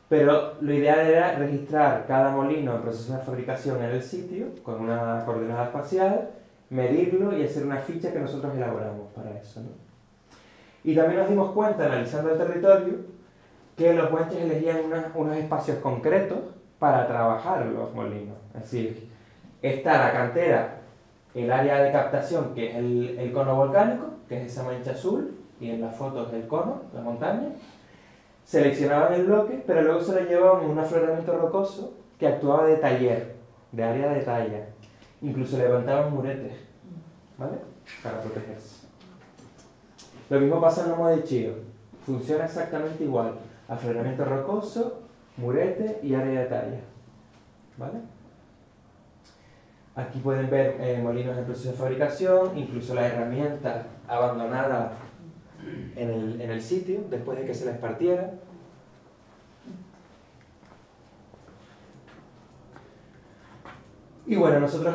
pero lo ideal era registrar cada molino en proceso de fabricación en el sitio, con una coordenada espacial, medirlo y hacer una ficha que nosotros elaboramos para eso, ¿no? Y también nos dimos cuenta, analizando el territorio, que los guanches elegían unos espacios concretos para trabajar los molinos. Es decir, está la cantera, el área de captación, que es el cono volcánico, que es esa mancha azul, y en las fotos el cono, la montaña. Seleccionaban el bloque, pero luego se lo llevaban en un afloramiento rocoso que actuaba de taller, de área de talla. Incluso levantaban muretes, ¿vale? Para protegerse. Lo mismo pasa en Lomo de Chío. Funciona exactamente igual. Afloramiento rocoso, murete y área de talla. ¿Vale? Aquí pueden ver molinos en proceso de fabricación, incluso la herramienta abandonada en el sitio después de que se les partiera. Y bueno, nosotros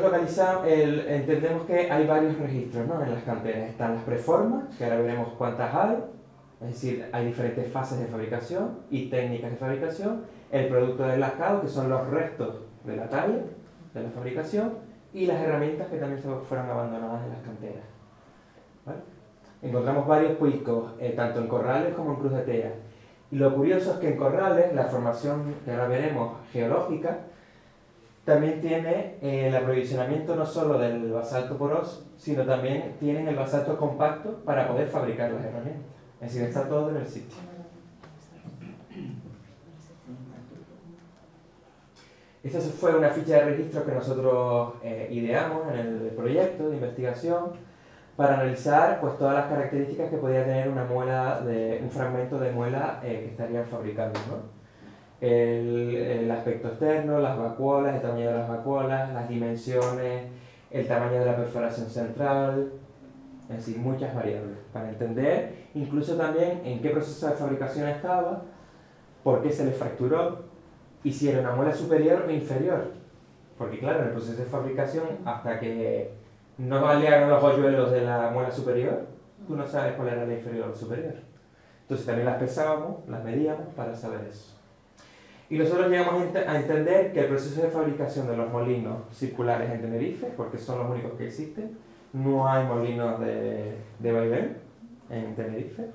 entendemos que hay varios registros, ¿no? En las canteras. Están las preformas, que ahora veremos cuántas hay. Es decir, hay diferentes fases de fabricación y técnicas de fabricación. El producto del lascado, que son los restos de la talla, de la fabricación, y las herramientas que también fueron abandonadas en las canteras. ¿Vale? Encontramos varios cuiscos, tanto en corrales como en cruz de tea. Y lo curioso es que en corrales, la formación que ahora veremos geológica, también tiene el aprovisionamiento no solo del basalto poroso, sino también tienen el basalto compacto para poder fabricar las herramientas. Es decir, está todo en el sitio. Esta fue una ficha de registro que nosotros ideamos en el proyecto de investigación para analizar pues, todas las características que podía tener un fragmento de muela que estarían fabricando, ¿no? El aspecto externo, las vacuolas, el tamaño de las vacuolas, las dimensiones, el tamaño de la perforación central, es decir, muchas variables para entender incluso también en qué proceso de fabricación estaba, por qué se le fracturó y si era una muela superior o inferior. Porque claro, en el proceso de fabricación, hasta que no valían los hoyuelos de la muela superior, tú no sabes cuál era la inferior o la superior. Entonces también las pesábamos, las medíamos para saber eso. Y nosotros llegamos a entender que el proceso de fabricación de los molinos circulares en Tenerife, porque son los únicos que existen, no hay molinos de vaivén en Tenerife,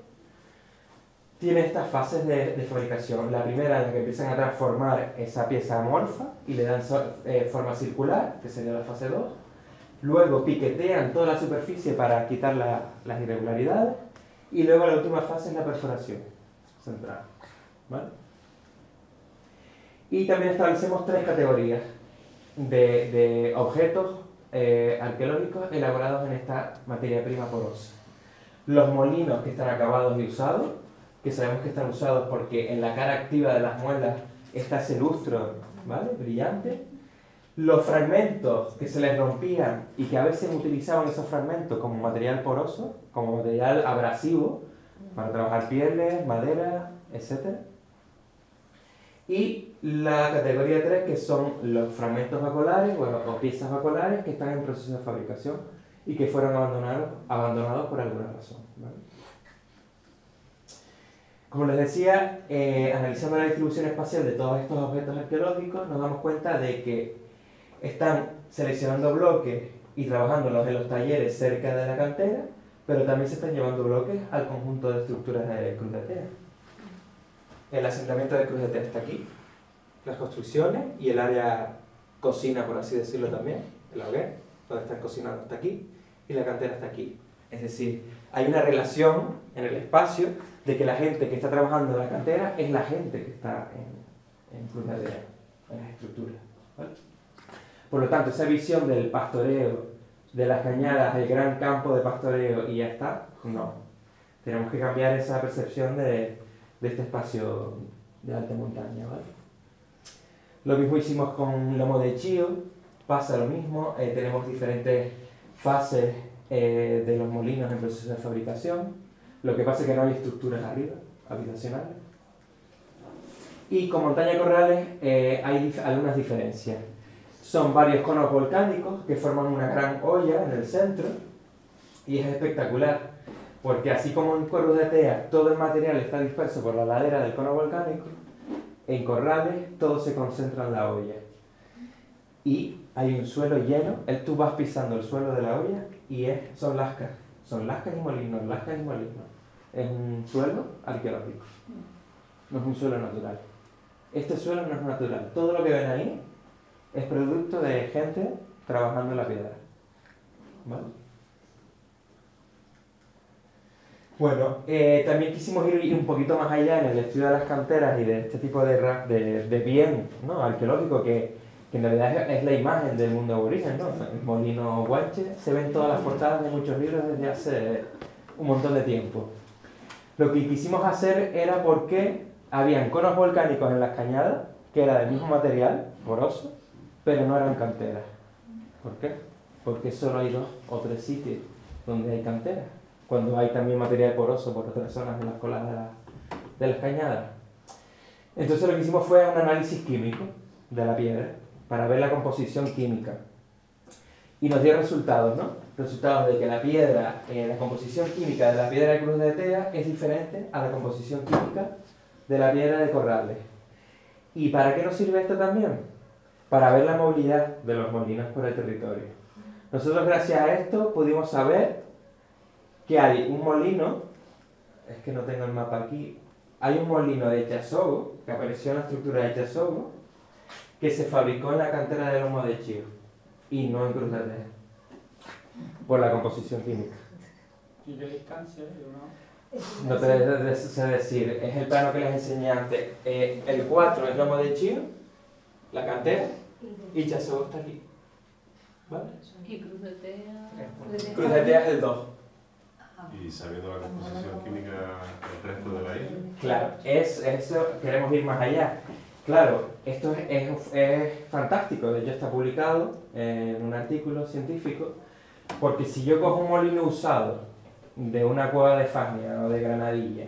tiene estas fases de fabricación. La primera en la que empiezan a transformar esa pieza amorfa y le dan forma circular, que sería la fase 2. Luego piquetean toda la superficie para quitar las irregularidades. Y luego la última fase es la perforación central. ¿Vale? Y también establecemos 3 categorías de objetos arqueológicos elaborados en esta materia prima porosa. Los molinos que están acabados y usados, que sabemos que están usados porque en la cara activa de las muelas está ese lustro, ¿vale? Brillante. los fragmentos que se les rompían y que a veces utilizaban esos fragmentos como material poroso, como material abrasivo, para trabajar pieles, madera, etc. Y la categoría 3, que son los fragmentos bacolares o piezas bacolares que están en proceso de fabricación y que fueron abandonados por alguna razón, ¿vale? Como les decía, analizando la distribución espacial de todos estos objetos arqueológicos, nos damos cuenta de que están seleccionando bloques y trabajándolos en los talleres cerca de la cantera, pero también se están llevando bloques al conjunto de estructuras de Cruz de Tea. El asentamiento de Cruz de Tea está aquí, las construcciones y el área cocina, por así decirlo también, el hoguer, donde están cocinando está aquí, y la cantera está aquí. Es decir, hay una relación en el espacio de que la gente que está trabajando en la cantera es la gente que está en Cruz de Tea, en las estructuras, ¿vale? Por lo tanto, esa visión del pastoreo, de las cañadas, del gran campo de pastoreo y ya está, no. Tenemos que cambiar esa percepción de este espacio de alta montaña, ¿vale? Lo mismo hicimos con Lomo de Chío, pasa lo mismo, tenemos diferentes fases de los molinos en proceso de fabricación, lo que pasa es que no hay estructuras arriba, habitacionales. Y con Montaña Corrales hay algunas diferencias. Son varios conos volcánicos que forman una gran olla en el centro y es espectacular porque así como en Cruz de Tea todo el material está disperso por la ladera del cono volcánico, en Corrales todo se concentra en la olla y hay un suelo lleno, tú vas pisando el suelo de la olla y son lascas y molinos, lascas y molinos. Es un suelo arqueológico, no es un suelo natural. Este suelo no es natural, todo lo que ven ahí es producto de gente trabajando en la piedra, ¿vale? Bueno, también quisimos ir un poquito más allá en el estudio de las canteras y de este tipo de bien, ¿no?, arqueológico que en realidad es la imagen del mundo aborigen, ¿no? El molino Guanche se ve en todas las portadas de muchos libros desde hace un montón de tiempo. Lo que quisimos hacer era porque habían conos volcánicos en las cañadas, que era del mismo material, poroso, pero no eran canteras. ¿Por qué? Porque solo hay 2 o 3 sitios donde hay canteras, cuando hay también material poroso por otras zonas de las colas de las cañadas. Entonces lo que hicimos fue un análisis químico de la piedra para ver la composición química. Y nos dio resultados, ¿no? Resultados de que la piedra, la composición química de la piedra de Cruz de Tea es diferente a la composición química de la piedra de Corrales. ¿Y para qué nos sirve esto también? Para ver la movilidad de los molinos por el territorio. Nosotros gracias a esto pudimos saber que hay un molino, es que no tengo el mapa aquí, hay un molino de Echasogo, que apareció en la estructura de Echasogo, que se fabricó en la cantera de Lomo de Chío y no en Cruz de Tea, por la composición química. ¿Y qué distancia? No te sé decir, es el plano que les enseñé antes. El 4 es Lomo de Chío, la cantera, y Echasogo está aquí, ¿vale? Y Cruz de Tea. Cruz de Tea es el 2. Y sabiendo la composición química del resto de la isla. Claro, eso queremos ir más allá. Claro, esto es fantástico, de hecho está publicado en un artículo científico, porque si yo cojo un molino usado de una cueva de Fagnia o de Granadilla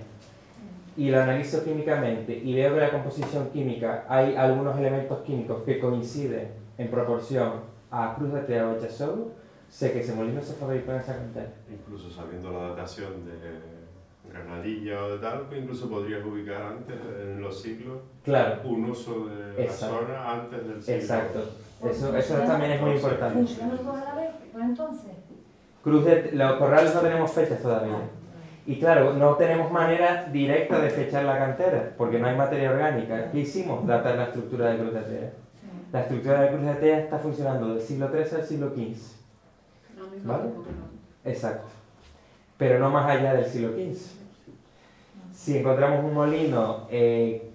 y lo analizo químicamente y veo que la composición química hay algunos elementos químicos que coinciden en proporción a Cruz de Tea o Echasogo, sé que ese molino se fabricó en esa cantera. Incluso sabiendo la datación de Granadilla o de tal, pues incluso podrías ubicar antes, en los siglos, Claro. un uso de la Exacto. zona antes del siglo. Exacto. Eso también es muy importante. ¿Funcionan los dos a la vez? Pues entonces. Los Corrales no tenemos fechas todavía. Y claro, no tenemos manera directa de fechar la cantera, porque no hay materia orgánica. ¿Qué hicimos? Datar la estructura de Cruz de Tea. La estructura de Cruz de Tea está funcionando del siglo XIII al siglo XV. No, mismo ¿Vale? tiempo que no. Exacto. Pero no más allá del siglo XV. Si encontramos un molino que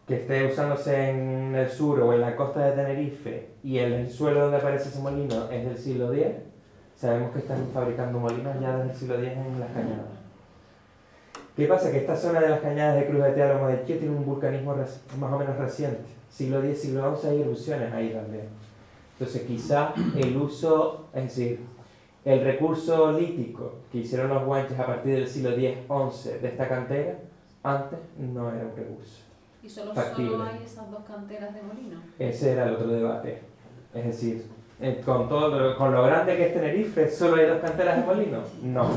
esté usándose en el sur o en la costa de Tenerife y el suelo donde aparece ese molino es del siglo X, sabemos que están fabricando molinos ya desde el siglo X en las cañadas. ¿Qué pasa? Que esta zona de las cañadas de Cruz de Tea, Lomo de Chío, tiene un vulcanismo más o menos reciente. Siglo X, siglo XI hay erupciones ahí también. Entonces quizá el uso, es decir, el recurso lítico que hicieron los guanches a partir del siglo X-XI de esta cantera, antes no era un recurso. ¿Y solo factible. hay esas dos canteras de molino? Ese era el otro debate. Es decir, con lo grande que es Tenerife, ¿solo hay dos canteras de molino? No.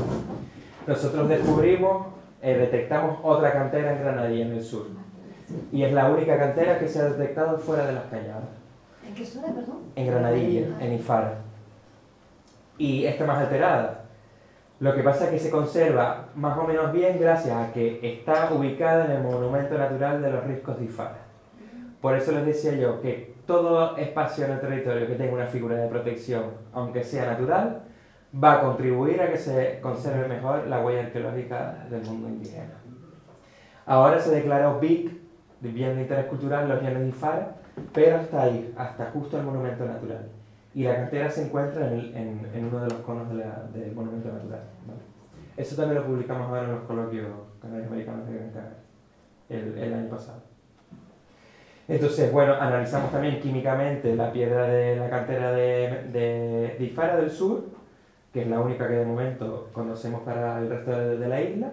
Nosotros descubrimos, detectamos otra cantera en Granadilla, en el sur. Y es la única cantera que se ha detectado fuera de las cañadas. ¿En qué zona, perdón? En Granadilla, en Ifara. Y está más alterada. Lo que pasa es que se conserva más o menos bien gracias a que está ubicada en el Monumento Natural de los Riscos de Ifara. Por eso les decía yo que todo espacio en el territorio que tenga una figura de protección, aunque sea natural, va a contribuir a que se conserve mejor la huella arqueológica del mundo indígena. Ahora se declaró BIC, de Bien de Interés Cultural, los Llanos de Ifara, pero hasta ahí, hasta justo el Monumento Natural. Y la cantera se encuentra en uno de los conos del Monumento Natural, ¿vale? Eso también lo publicamos ahora en los coloquios canarios americanos de Gran Canaria, el año pasado. Entonces, bueno, analizamos también químicamente la piedra de la cantera de Ifara del sur, que es la única que de momento conocemos para el resto de la isla,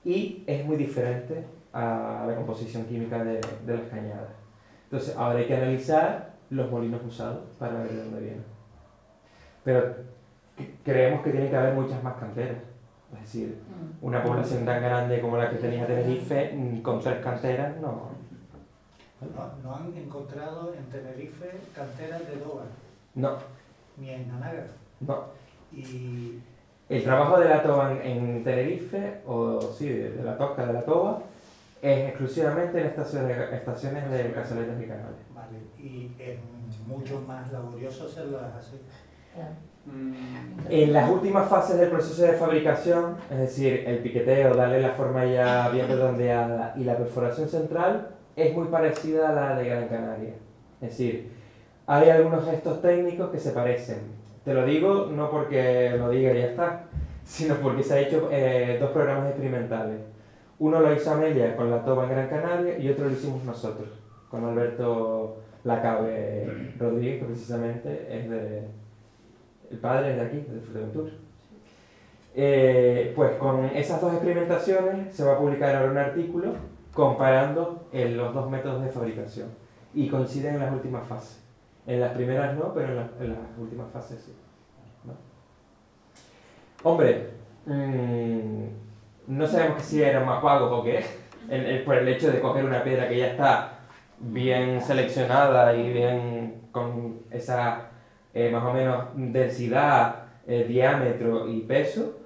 y es muy diferente a la composición química de las cañadas. Entonces, ahora hay que analizar los molinos usados para ver de dónde vienen. Pero creemos que tiene que haber muchas más canteras. Es decir, una población tan grande como la que tenía Tenerife, con 3 canteras, no. No han encontrado en Tenerife canteras de toba, No, ni en Anaga. no. Y El trabajo de la toba en Tenerife, o sí, de la tosca de la toba, es exclusivamente en estaciones de Casaletas y Canales. vale, y es mucho más laborioso hacerlas así. En las últimas fases del proceso de fabricación, es decir, el piqueteo, darle la forma ya bien redondeada y la perforación central, es muy parecida a la de Gran Canaria. Es decir, hay algunos gestos técnicos que se parecen. Te lo digo no porque lo diga y ya está, sino porque se han hecho 2 programas experimentales. Uno lo hizo Amelia con la toba en Gran Canaria y otro lo hicimos nosotros, con Alberto Lacabe Rodríguez, que precisamente es el padre es de aquí, de Fuerteventura. Pues con esas 2 experimentaciones se va a publicar ahora un artículo comparando los 2 métodos de fabricación y coinciden en las últimas fases. En las primeras no, pero en las últimas fases sí. ¿No? Hombre, no sabemos si eran más vagos o qué, por el hecho de coger una piedra que ya está bien seleccionada y bien con esa más o menos densidad, diámetro y peso,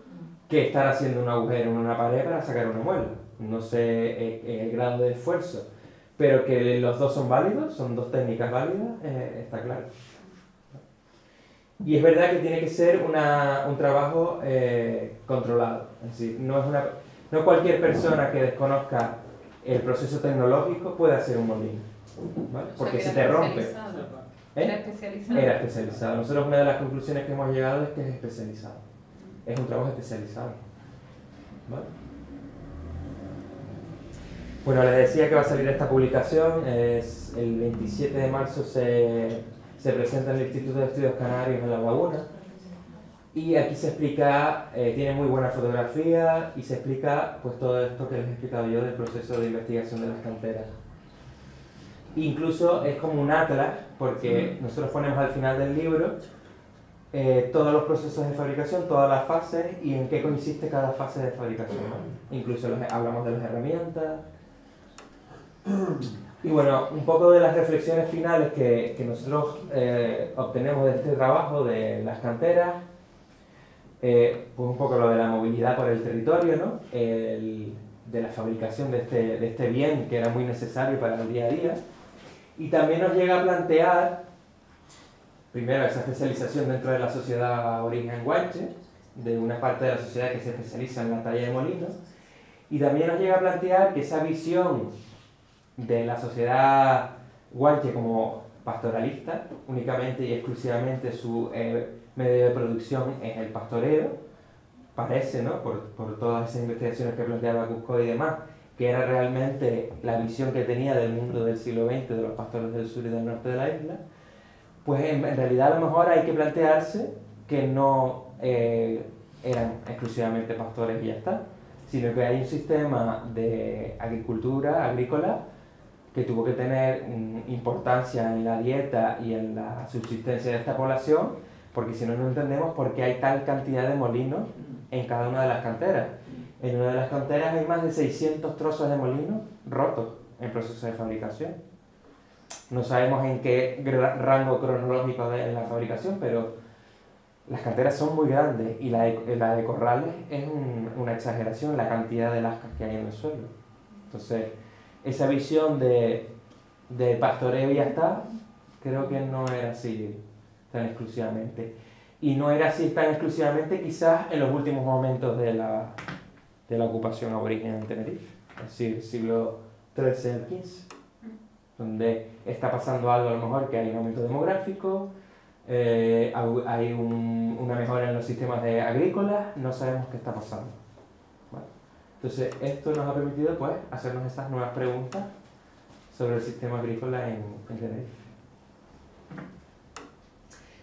que estar haciendo un agujero en una pared para sacar una muela. No sé el grado de esfuerzo, pero que los 2 son válidos, son 2 técnicas válidas, está claro. Y es verdad que tiene que ser un trabajo controlado. Es decir, no cualquier persona que desconozca el proceso tecnológico puede hacer un molino, ¿vale? Porque se te rompe. Era especializado. Era especializado. Nosotros una de las conclusiones que hemos llegado es que es especializado. Es un trabajo especializado, ¿vale? Bueno, les decía que va a salir esta publicación. Es el 27 de marzo se presenta en el Instituto de Estudios Canarios en La Laguna. Y aquí se explica, tiene muy buena fotografía y se explica pues todo esto que les he explicado yo del proceso de investigación de las canteras. Incluso es como un atlas, porque nosotros ponemos al final del libro todos los procesos de fabricación, todas las fases y en qué consiste cada fase de fabricación, ¿no? Incluso hablamos de las herramientas. Y bueno, un poco de las reflexiones finales que nosotros obtenemos de este trabajo de las canteras, pues un poco lo de la movilidad por el territorio, ¿no? De la fabricación de este bien que era muy necesario para el día a día. Y también nos llega a plantear, primero, esa especialización dentro de la sociedad origen guanche, de una parte de la sociedad que se especializa en la talla de molinos, y también nos llega a plantear que esa visión de la sociedad guanche como pastoralista, únicamente y exclusivamente su medio de producción es el pastoreo, parece, ¿no? Por todas esas investigaciones que planteaba Cusco y demás, que era realmente la visión que tenía del mundo del siglo XX, de los pastores del sur y del norte de la isla, pues en realidad a lo mejor hay que plantearse que no eran exclusivamente pastores y ya está, sino que hay un sistema de agrícola, que tuvo que tener importancia en la dieta y en la subsistencia de esta población, porque si no, no entendemos por qué hay tal cantidad de molinos en cada una de las canteras. En una de las canteras hay más de 600 trozos de molinos rotos en proceso de fabricación. No sabemos en qué rango cronológico de la fabricación, pero las canteras son muy grandes y la de Corrales es una exageración, la cantidad de lascas que hay en el suelo. Entonces, esa visión de pastoreo y ya está, creo que no era así tan exclusivamente. Y no era así tan exclusivamente quizás en los últimos momentos de la ocupación aborigen en Tenerife, es decir, siglo XIII al XV, donde está pasando algo a lo mejor que hay un aumento demográfico, hay una mejora en los sistemas agrícolas, no sabemos qué está pasando. ¿Vale? Entonces, esto nos ha permitido pues, hacernos estas nuevas preguntas sobre el sistema agrícola en Tenerife.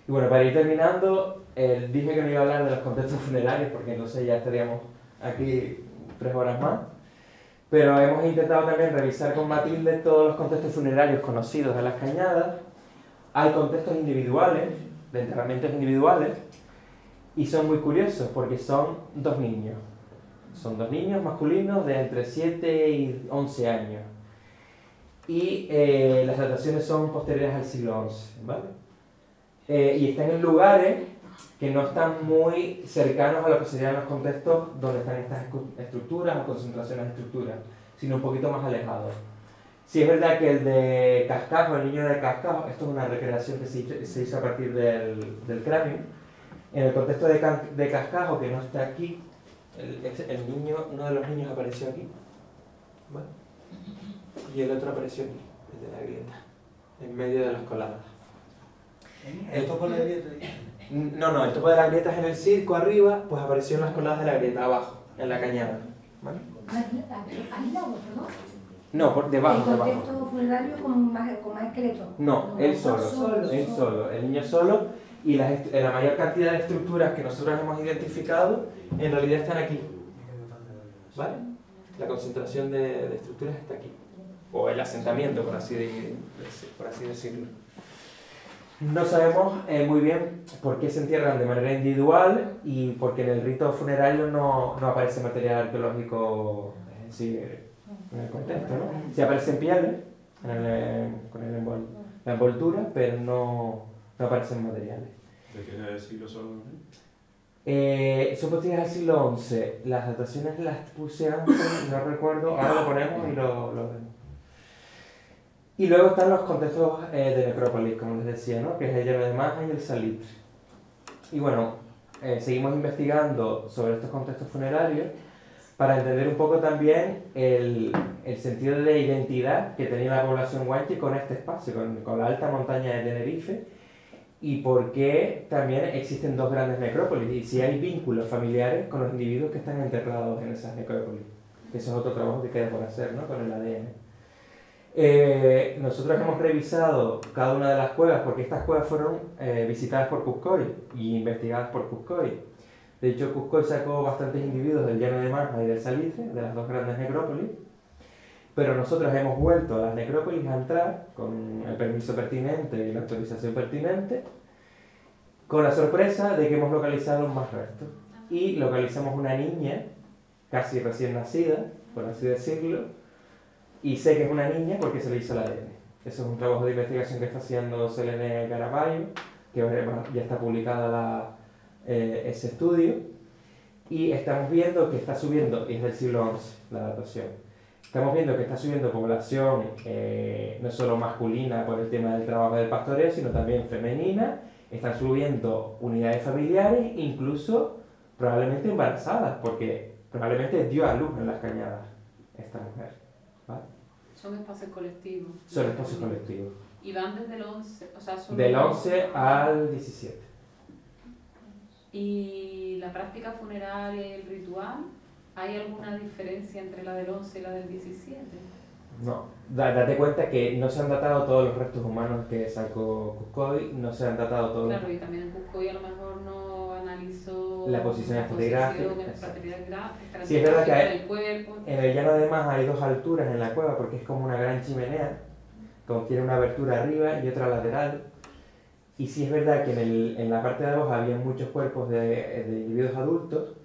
Y bueno, para ir terminando, dije que no iba a hablar de los contextos funerarios porque entonces ya estaríamos aquí 3 horas más, pero hemos intentado también revisar con Matilde todos los contextos funerarios conocidos de las Cañadas. Hay contextos individuales, de enterramientos individuales, y son muy curiosos porque son 2 niños. Son 2 niños masculinos de entre 7 y 11 años. Y las dataciones son posteriores al siglo XI, ¿vale? Y están en lugares que no están muy cercanos a lo que serían los contextos donde están estas estructuras o concentraciones de estructuras, sino un poquito más alejados. Sí es verdad que el de Cascajo, el niño de Cascajo, esto es una recreación que se hizo a partir del cráneo. En el contexto de Cascajo, que no está aquí, uno de los niños apareció aquí, ¿vale? Y el otro apareció aquí, el de la grieta, en medio de las coladas. ¿El topo de la grieta? No, el topo de la grieta es en el circo arriba, pues apareció en las coladas de la grieta abajo, en la cañada. ¿Vale? Aislado, ¿no? No, por debajo. El contexto funerario con más esqueleto. No, él solo, el niño solo, y la mayor cantidad de estructuras que nosotros hemos identificado en realidad están aquí. ¿Vale? La concentración de estructuras está aquí. O el asentamiento, por así decirlo. No sabemos muy bien por qué se entierran de manera individual y porque en el rito funerario no aparece material arqueológico en el contexto, ¿no? Sí aparecen pieles con la envoltura, pero no aparecen materiales. ¿De qué siglo son? Son posteriores al siglo XI. Las dataciones las puse antes, no recuerdo, ahora lo ponemos y lo vemos. Y luego están los contextos de necrópolis, como les decía, ¿no? Que es el Llano de Maja y el Salitre. Y bueno, seguimos investigando sobre estos contextos funerarios para entender un poco también el sentido de identidad que tenía la población guanche con este espacio, con la alta montaña de Tenerife, y por qué también existen 2 grandes necrópolis, y si hay vínculos familiares con los individuos que están enterrados en esas necrópolis. Eso es otro trabajo que queda por hacer, ¿no? Con el ADN. Nosotros hemos revisado cada una de las cuevas porque estas cuevas fueron visitadas por Cuscoy y investigadas por Cuscoy. De hecho, Cuscoy sacó bastantes individuos del Llano de Marja y del Salitre, de las 2 grandes necrópolis, pero nosotros hemos vuelto a las necrópolis a entrar con el permiso pertinente y la autorización pertinente, con la sorpresa de que hemos localizado más restos. Y localizamos una niña, casi recién nacida, por así decirlo, y sé que es una niña porque se le hizo el ADN. Eso es un trabajo de investigación que está haciendo Selene Caraballo, que ya está publicada ese estudio, y estamos viendo que está subiendo, y es del siglo XI la datación, estamos viendo que está subiendo población no solo masculina por el tema del trabajo del pastoreo, sino también femenina, están subiendo unidades familiares, incluso probablemente embarazadas, porque probablemente dio a luz en las cañadas esta mujer. ¿Vale? Son espacios colectivos. Son espacios colectivos. Y van desde el 11, o sea, son del 11 al 17. ¿Y la práctica funeraria y el ritual? ¿Hay alguna diferencia entre la del 11 y la del 17? No, date cuenta que no se han datado todos los restos humanos que sacó Cuscoy, no se han datado todos. Claro, y también en Cusco a lo mejor no analizó La posición estratigráfica. Sí, es verdad que el cuerpo. En el llano además hay dos alturas en la cueva porque es como una gran chimenea, tiene una abertura arriba y otra lateral. Y sí es verdad que en la parte de abajo había muchos cuerpos de individuos adultos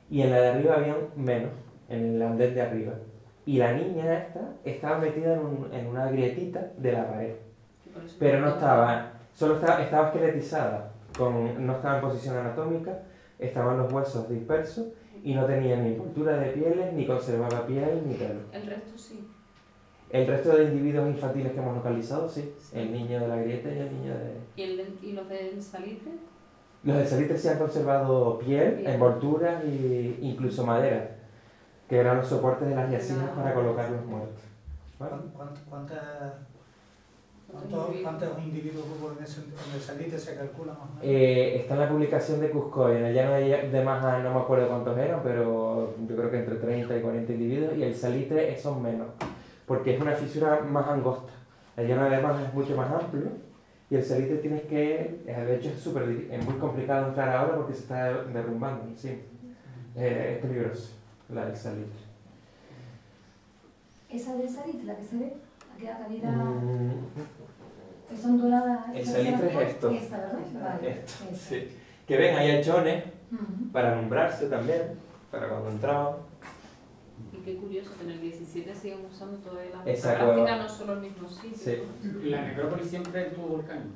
y en la de arriba habían menos, en el andén de arriba. Y la niña esta estaba metida en una grietita de la pared. Pero no estaba, estaba esqueletizada, no estaba en posición anatómica, estaban los huesos dispersos y no tenía ni envoltura de pieles, ni conservaba piel, ni pelo. El resto sí. El resto de individuos infantiles que hemos localizado, sí. El niño de la grieta y el niño de... ¿Y los del salitre? Los del salitre sí han conservado piel, envolturas e incluso madera, que eran los soportes de las yacijas para colocar los muertos. ¿Vale? ¿Cuántos individuos hubo en el salitre se calcula más o menos? Está en la publicación de Cuscoy, en el llano de Maja no me acuerdo cuántos eran, pero yo creo que entre 30 y 40 individuos, y el salitre son menos, porque es una fisura más angosta. El llano de Maja es mucho más amplio, y el salitre tienes que, de hecho es muy complicado entrar ahora porque se está derrumbando, sí. Es peligroso, la del salitre. ¿Esa del salitre, la que se ve? ¿La que da que son doradas? El salitre es esto. Esta, ¿verdad? Vale. Esto, sí. Que ven, hay hachones para alumbrarse también, para cuando entraban. Y qué curioso que en el 17 siguen usando toda la Esa práctica, cueva. no solo el mismo sitio. Sí. Y la necrópolis siempre tuvo volcánico.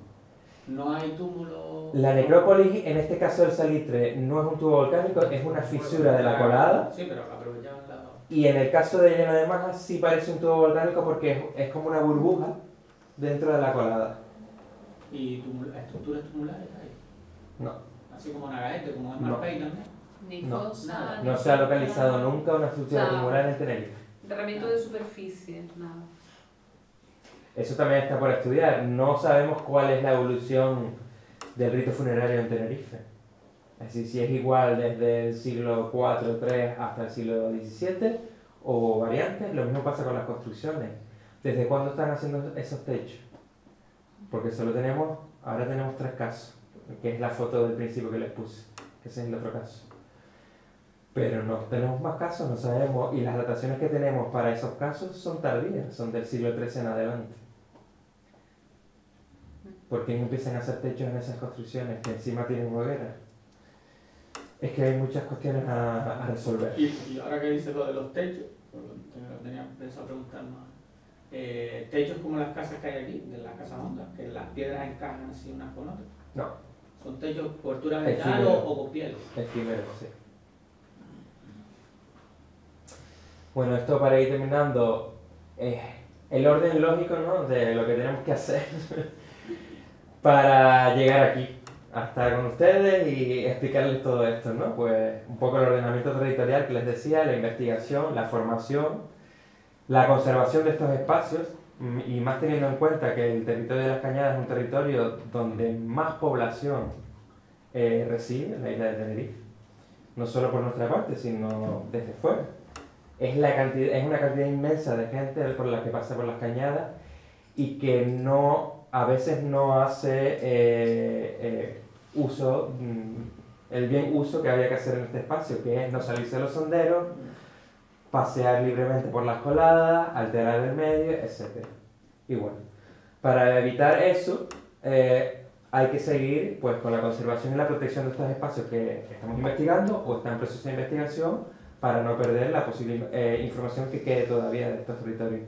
No hay túmulos. La necrópolis, en este caso del salitre, no es un tubo volcánico, es una fisura de la colada. Sí, pero aprovechaban la. Y en el caso de Llano de Maja sí parece un tubo volcánico porque es como una burbuja dentro de la colada. ¿Y estructuras tumulares hay? No, Así como Nagaete, como en No. Marpey también. Ni No, fosa, nada. ni no se ha sombra, localizado nunca una estructura O sea, tumular en Tenerife. Derramamiento de superficie, nada. Eso también está por estudiar. No sabemos cuál es la evolución del rito funerario en Tenerife. Es decir, si es igual desde el siglo IV, III hasta el siglo XVII o variantes. Lo mismo pasa con las construcciones. ¿Desde cuándo están haciendo esos techos? Porque ahora tenemos 3 casos, que es la foto del principio que les puse, que ese es el otro caso. Pero no tenemos más casos, no sabemos, y las dataciones que tenemos para esos casos son tardías, son del siglo XIII en adelante. ¿Por qué no empiezan a hacer techos en esas construcciones que encima tienen hogueras? Es que hay muchas cuestiones a resolver. Y ahora que dices lo de los techos, tenía pensado preguntar más. Techos como las casas que hay aquí, de las casas hondas, que las piedras encajan así unas con otras. No, ¿Son techos cobertura vegetal Efímero. o con piel? efímero, sí. Bueno, esto para ir terminando, el orden lógico, ¿no?, de lo que tenemos que hacer para llegar aquí, a estar con ustedes y explicarles todo esto, ¿no? Pues un poco el ordenamiento territorial que les decía, la investigación, la formación, la conservación de estos espacios, y más teniendo en cuenta que el territorio de las Cañadas es un territorio donde más población reside, en la isla de Tenerife, no solo por nuestra parte, sino desde fuera. Es una cantidad inmensa de gente por la que pasa por las Cañadas y que a veces no hace uso, el bien uso que había que hacer en este espacio, que es no salirse de los senderos, pasear libremente por las coladas, alterar el medio, etc. Y bueno, para evitar eso hay que seguir pues, con la conservación y la protección de estos espacios que estamos investigando o están en proceso de investigación para no perder la posible información que quede todavía de estos territorios.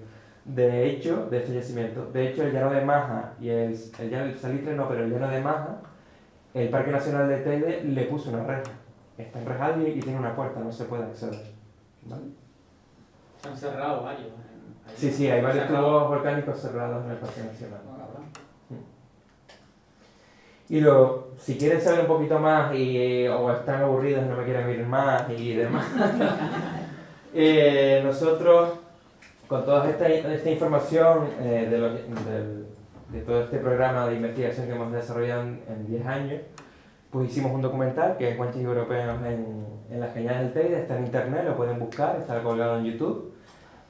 De hecho, de este yacimiento, de hecho el llano de Maja y el salitre no, pero el llano de Maja, el Parque Nacional de Teide le puso una reja. Está enrejado y tiene una puerta, no se puede acceder. ¿Vale? Se han cerrado varios. Sí, hay varios tubos volcánicos cerrados en el Parque Nacional. Y luego, si quieren saber un poquito más o están aburridos y no me quieren ver más y demás, nosotros, con toda esta información de todo este programa de investigación que hemos desarrollado en 10 años, pues hicimos un documental que es Guanches Europeos en las Cañadas del Teide, está en internet, lo pueden buscar, está colgado en YouTube.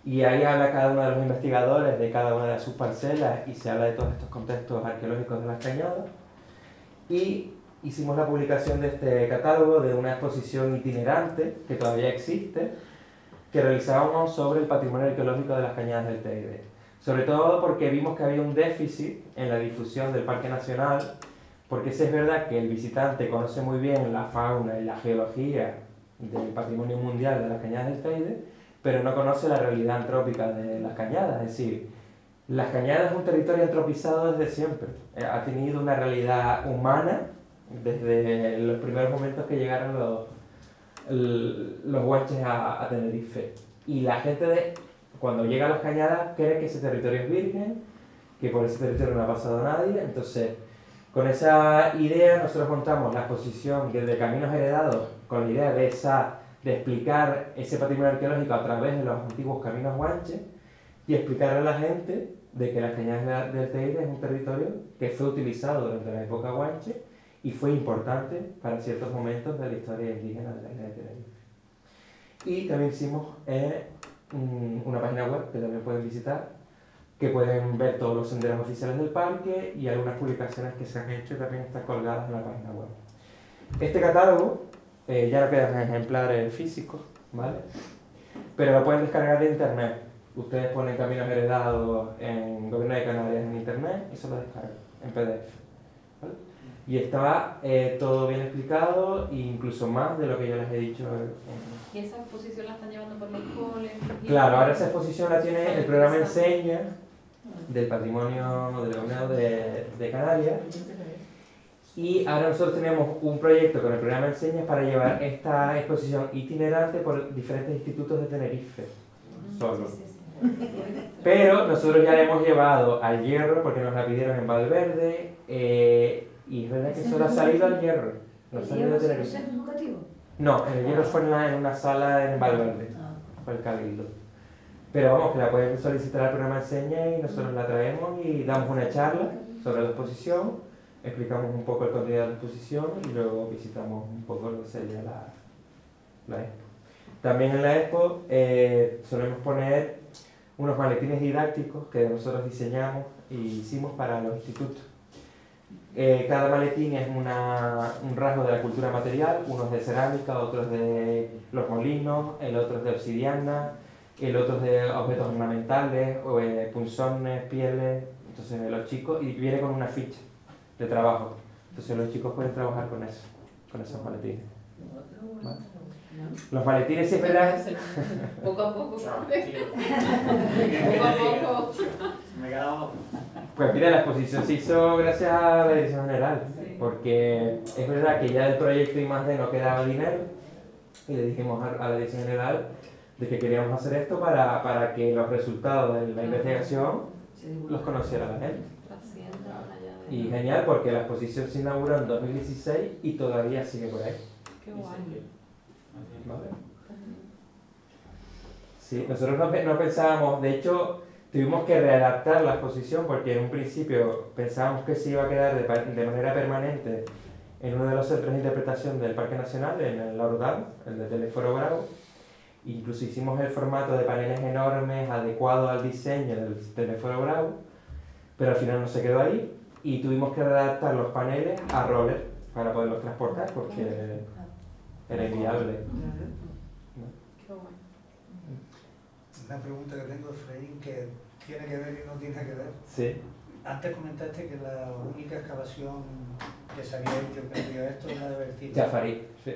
Y ahí habla cada uno de los investigadores de cada una de sus parcelas y se habla de todos estos contextos arqueológicos de las cañadas. Y hicimos la publicación de este catálogo de una exposición itinerante que todavía existe, que realizábamos sobre el patrimonio arqueológico de las cañadas del Teide. Sobre todo porque vimos que había un déficit en la difusión del Parque Nacional, porque sí es verdad que el visitante conoce muy bien la fauna y la geología del patrimonio mundial de las cañadas del Teide, pero no conoce la realidad antrópica de las cañadas. Es decir, las cañadas es un territorio antropizado desde siempre. Ha tenido una realidad humana desde los primeros momentos que llegaron los guanches a Tenerife. Y la gente cuando llega a las cañadas cree que ese territorio es virgen, que por ese territorio no ha pasado nadie. Entonces, con esa idea nosotros montamos la exposición de Caminos Heredados, con la idea de explicar ese patrimonio arqueológico a través de los antiguos caminos guanches y explicarle a la gente de que las cañadas del Teide es un territorio que fue utilizado durante la época guanche y fue importante para ciertos momentos de la historia indígena de la isla de Tenerife. Y también hicimos una página web que también pueden visitar, que pueden ver todos los senderos oficiales del parque y algunas publicaciones que se han hecho y también están colgadas en la página web. Este catálogo ya no quedan ejemplares físicos, ¿vale? Pero lo pueden descargar de internet. Ustedes ponen Caminos Heredados en Gobierno de Canarias en internet y se lo descargan en PDF, ¿vale? Y está todo bien explicado e incluso más de lo que yo les he dicho. ¿Y esa exposición la están llevando por los coles? Claro, ahora esa exposición la tiene el programa Enseña del Patrimonio del Gobierno de Canarias. Y ahora nosotros tenemos un proyecto con el programa Enseña para llevar esta exposición itinerante por diferentes institutos de Tenerife, solo. Pero nosotros ya la hemos llevado al Hierro porque nos la pidieron en Valverde, y es verdad que solo ha salido al Hierro, no ha salido de Tenerife. ¿El centro educativo? No, en el Hierro fue en una sala en Valverde, fue el Cabildo. Pero vamos, que la pueden solicitar al programa Enseña y nosotros la traemos y damos una charla sobre la exposición, explicamos un poco el contenido de la exposición y luego visitamos un poco lo que sería la expo. También en la expo solemos poner unos maletines didácticos que nosotros diseñamos y hicimos para los institutos. Cada maletín es un rasgo de la cultura material, uno es de cerámica, otro es de los molinos, el otro es de obsidiana, el otro es de objetos ornamentales, o punzones, pieles. Entonces los chicos, y viene con una ficha de trabajo, entonces los chicos pueden trabajar con eso, con esos maletines. ¿Vale? Los maletines siempre dan... Poco a poco, Poco poco a poco. Me he quedado... Pues mira, la exposición se hizo gracias a la Dirección General, porque es verdad que ya del proyecto I+D no quedaba dinero y le dijimos a la Dirección General de que queríamos hacer esto para que los resultados de la investigación los conociera la gente. Y genial porque la exposición se inauguró en 2016 y todavía sigue por ahí. Qué guay. ¿Vale? Sí, nosotros no pensábamos, de hecho tuvimos que readaptar la exposición porque en un principio pensábamos que se iba a quedar de manera permanente en uno de los centros de interpretación del Parque Nacional, en el Laudal, el de Teleforo Bravo. Incluso hicimos el formato de paneles enormes adecuado al diseño del Teleforo Bravo, pero al final no se quedó ahí y tuvimos que readaptar los paneles a roller para poderlos transportar porque era inviable. Qué guay. Una pregunta que tengo, Efraín, que tiene que ver y no tiene que ver. Sí. Antes comentaste que la única excavación que se había hecho previo a esto era de Bertini. Jafarí, sí.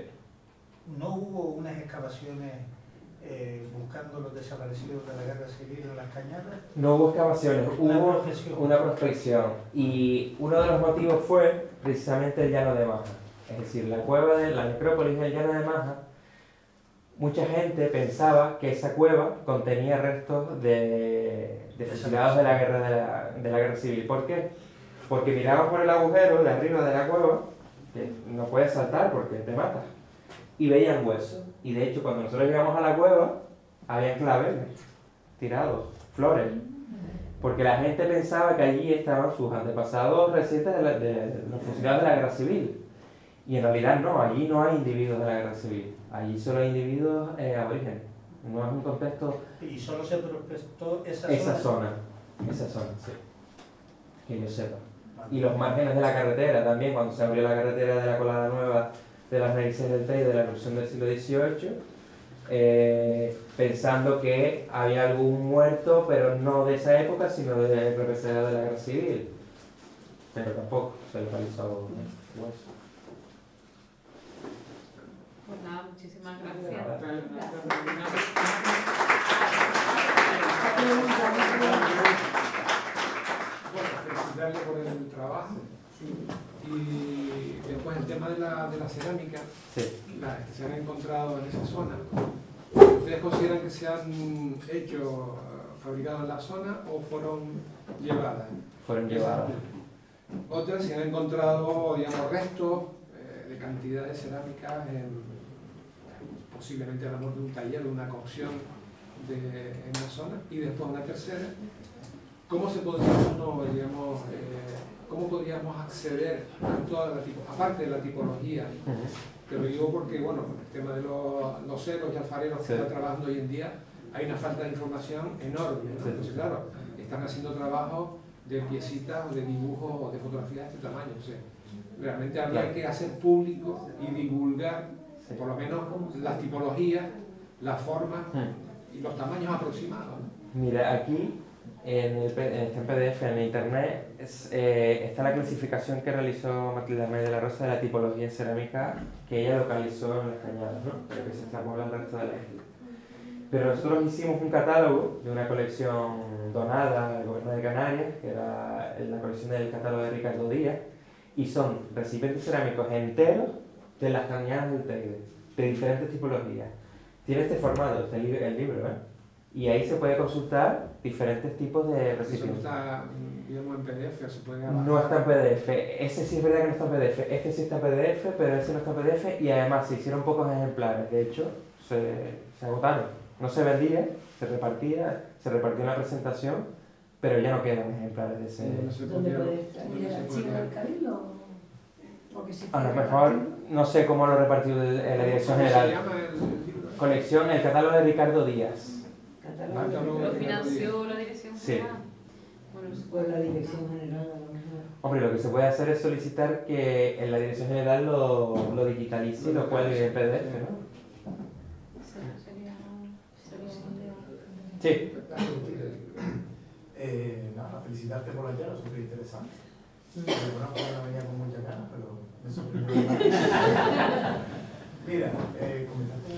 ¿No hubo unas excavaciones buscando los desaparecidos de la guerra civil en las cañadas? No hubo excavaciones, hubo una prospección. Y uno de los motivos fue precisamente el Llano de Maja. Es decir, la cueva de la necrópolis del Llano de Maja. Mucha gente pensaba que esa cueva contenía restos de fusilados de la guerra civil. ¿Por qué? Porque miraban por el agujero de arriba de la cueva, que no puedes saltar porque te matas, y veían huesos. Y de hecho, cuando nosotros llegamos a la cueva, había claveles tirados, flores, porque la gente pensaba que allí estaban sus antepasados recientes de los fusilados de la guerra civil. Y en realidad no, allí no hay individuos de la guerra civil, allí solo hay individuos aborígenes. No es un contexto... Y solo se prospectó esa zona, sí, que yo sepa. Y los márgenes de la carretera también, cuando se abrió la carretera de la Colada Nueva de las Narices del Teide de la erupción del siglo XVIII, pensando que había algún muerto, pero no de esa época, sino de represaliado de la Guerra Civil. Pero tampoco se localizó hueso. Pues nada, muchísimas gracias. Bueno, felicitarle por el trabajo. Y después el tema de la cerámica, Sí. las que se han encontrado en esa zona. ¿Ustedes consideran que se han hecho, fabricado en la zona o fueron llevadas? Fueron llevadas. Otras se han encontrado, digamos, restos de cantidad de cerámica, posiblemente a lo mejor de un taller, de una cocción en la zona. Y después una tercera, ¿cómo se podría uno, digamos, cómo podríamos acceder a toda la aparte de la tipología? Te lo digo porque, bueno, con el tema de los ceros y alfareros que están trabajando hoy en día, hay una falta de información enorme, ¿no? Entonces, claro, están haciendo trabajos de piecitas o de dibujos o de fotografías de este tamaño. O sea, realmente habría que hacer público y divulgar por lo menos las tipologías, las formas y los tamaños aproximados, ¿no? Mira, aquí está en PDF en internet, está la clasificación que realizó Matilde Arnaiz de la Rosa de la tipología cerámica que ella localizó en las Cañadas, ¿no? Pero que se extrapoló al resto de la isla. Pero nosotros hicimos un catálogo de una colección donada al Gobierno de Canarias, que era la colección del catálogo de Ricardo Díaz, y son recipientes cerámicos enteros de las Cañadas del Teide, de diferentes tipologías. Tiene este formato, el libro, ¿eh? Y ahí se puede consultar diferentes tipos de recipientes. Eso no está, digamos, en PDF, se puede grabar. No está en PDF. Ese sí es verdad que no está en PDF. Este sí está en PDF, pero ese no está en PDF y además se hicieron pocos ejemplares. De hecho, se agotaron. No se vendía, se repartió en la presentación, pero ya no quedan ejemplares de ese. ¿Dónde puede estar? ¿Y el archivo del Cabildo? Porque si A lo mejor, no sé cómo lo repartió en la Dirección ¿Cómo se General. llama el libro? Colección, el catálogo de Ricardo Díaz. ¿Lo financió la Dirección Sí. General? Bueno, Pues la Dirección General, a lo mejor. Hombre, lo que se puede hacer es solicitar que en la Dirección General lo digitalice y lo cuelgue en PDF, ¿no? Sí. Nada, felicitarte por la charla, súper interesante. Bueno, no venía con muchas ganas, pero me sorprendió. Mira, comentaste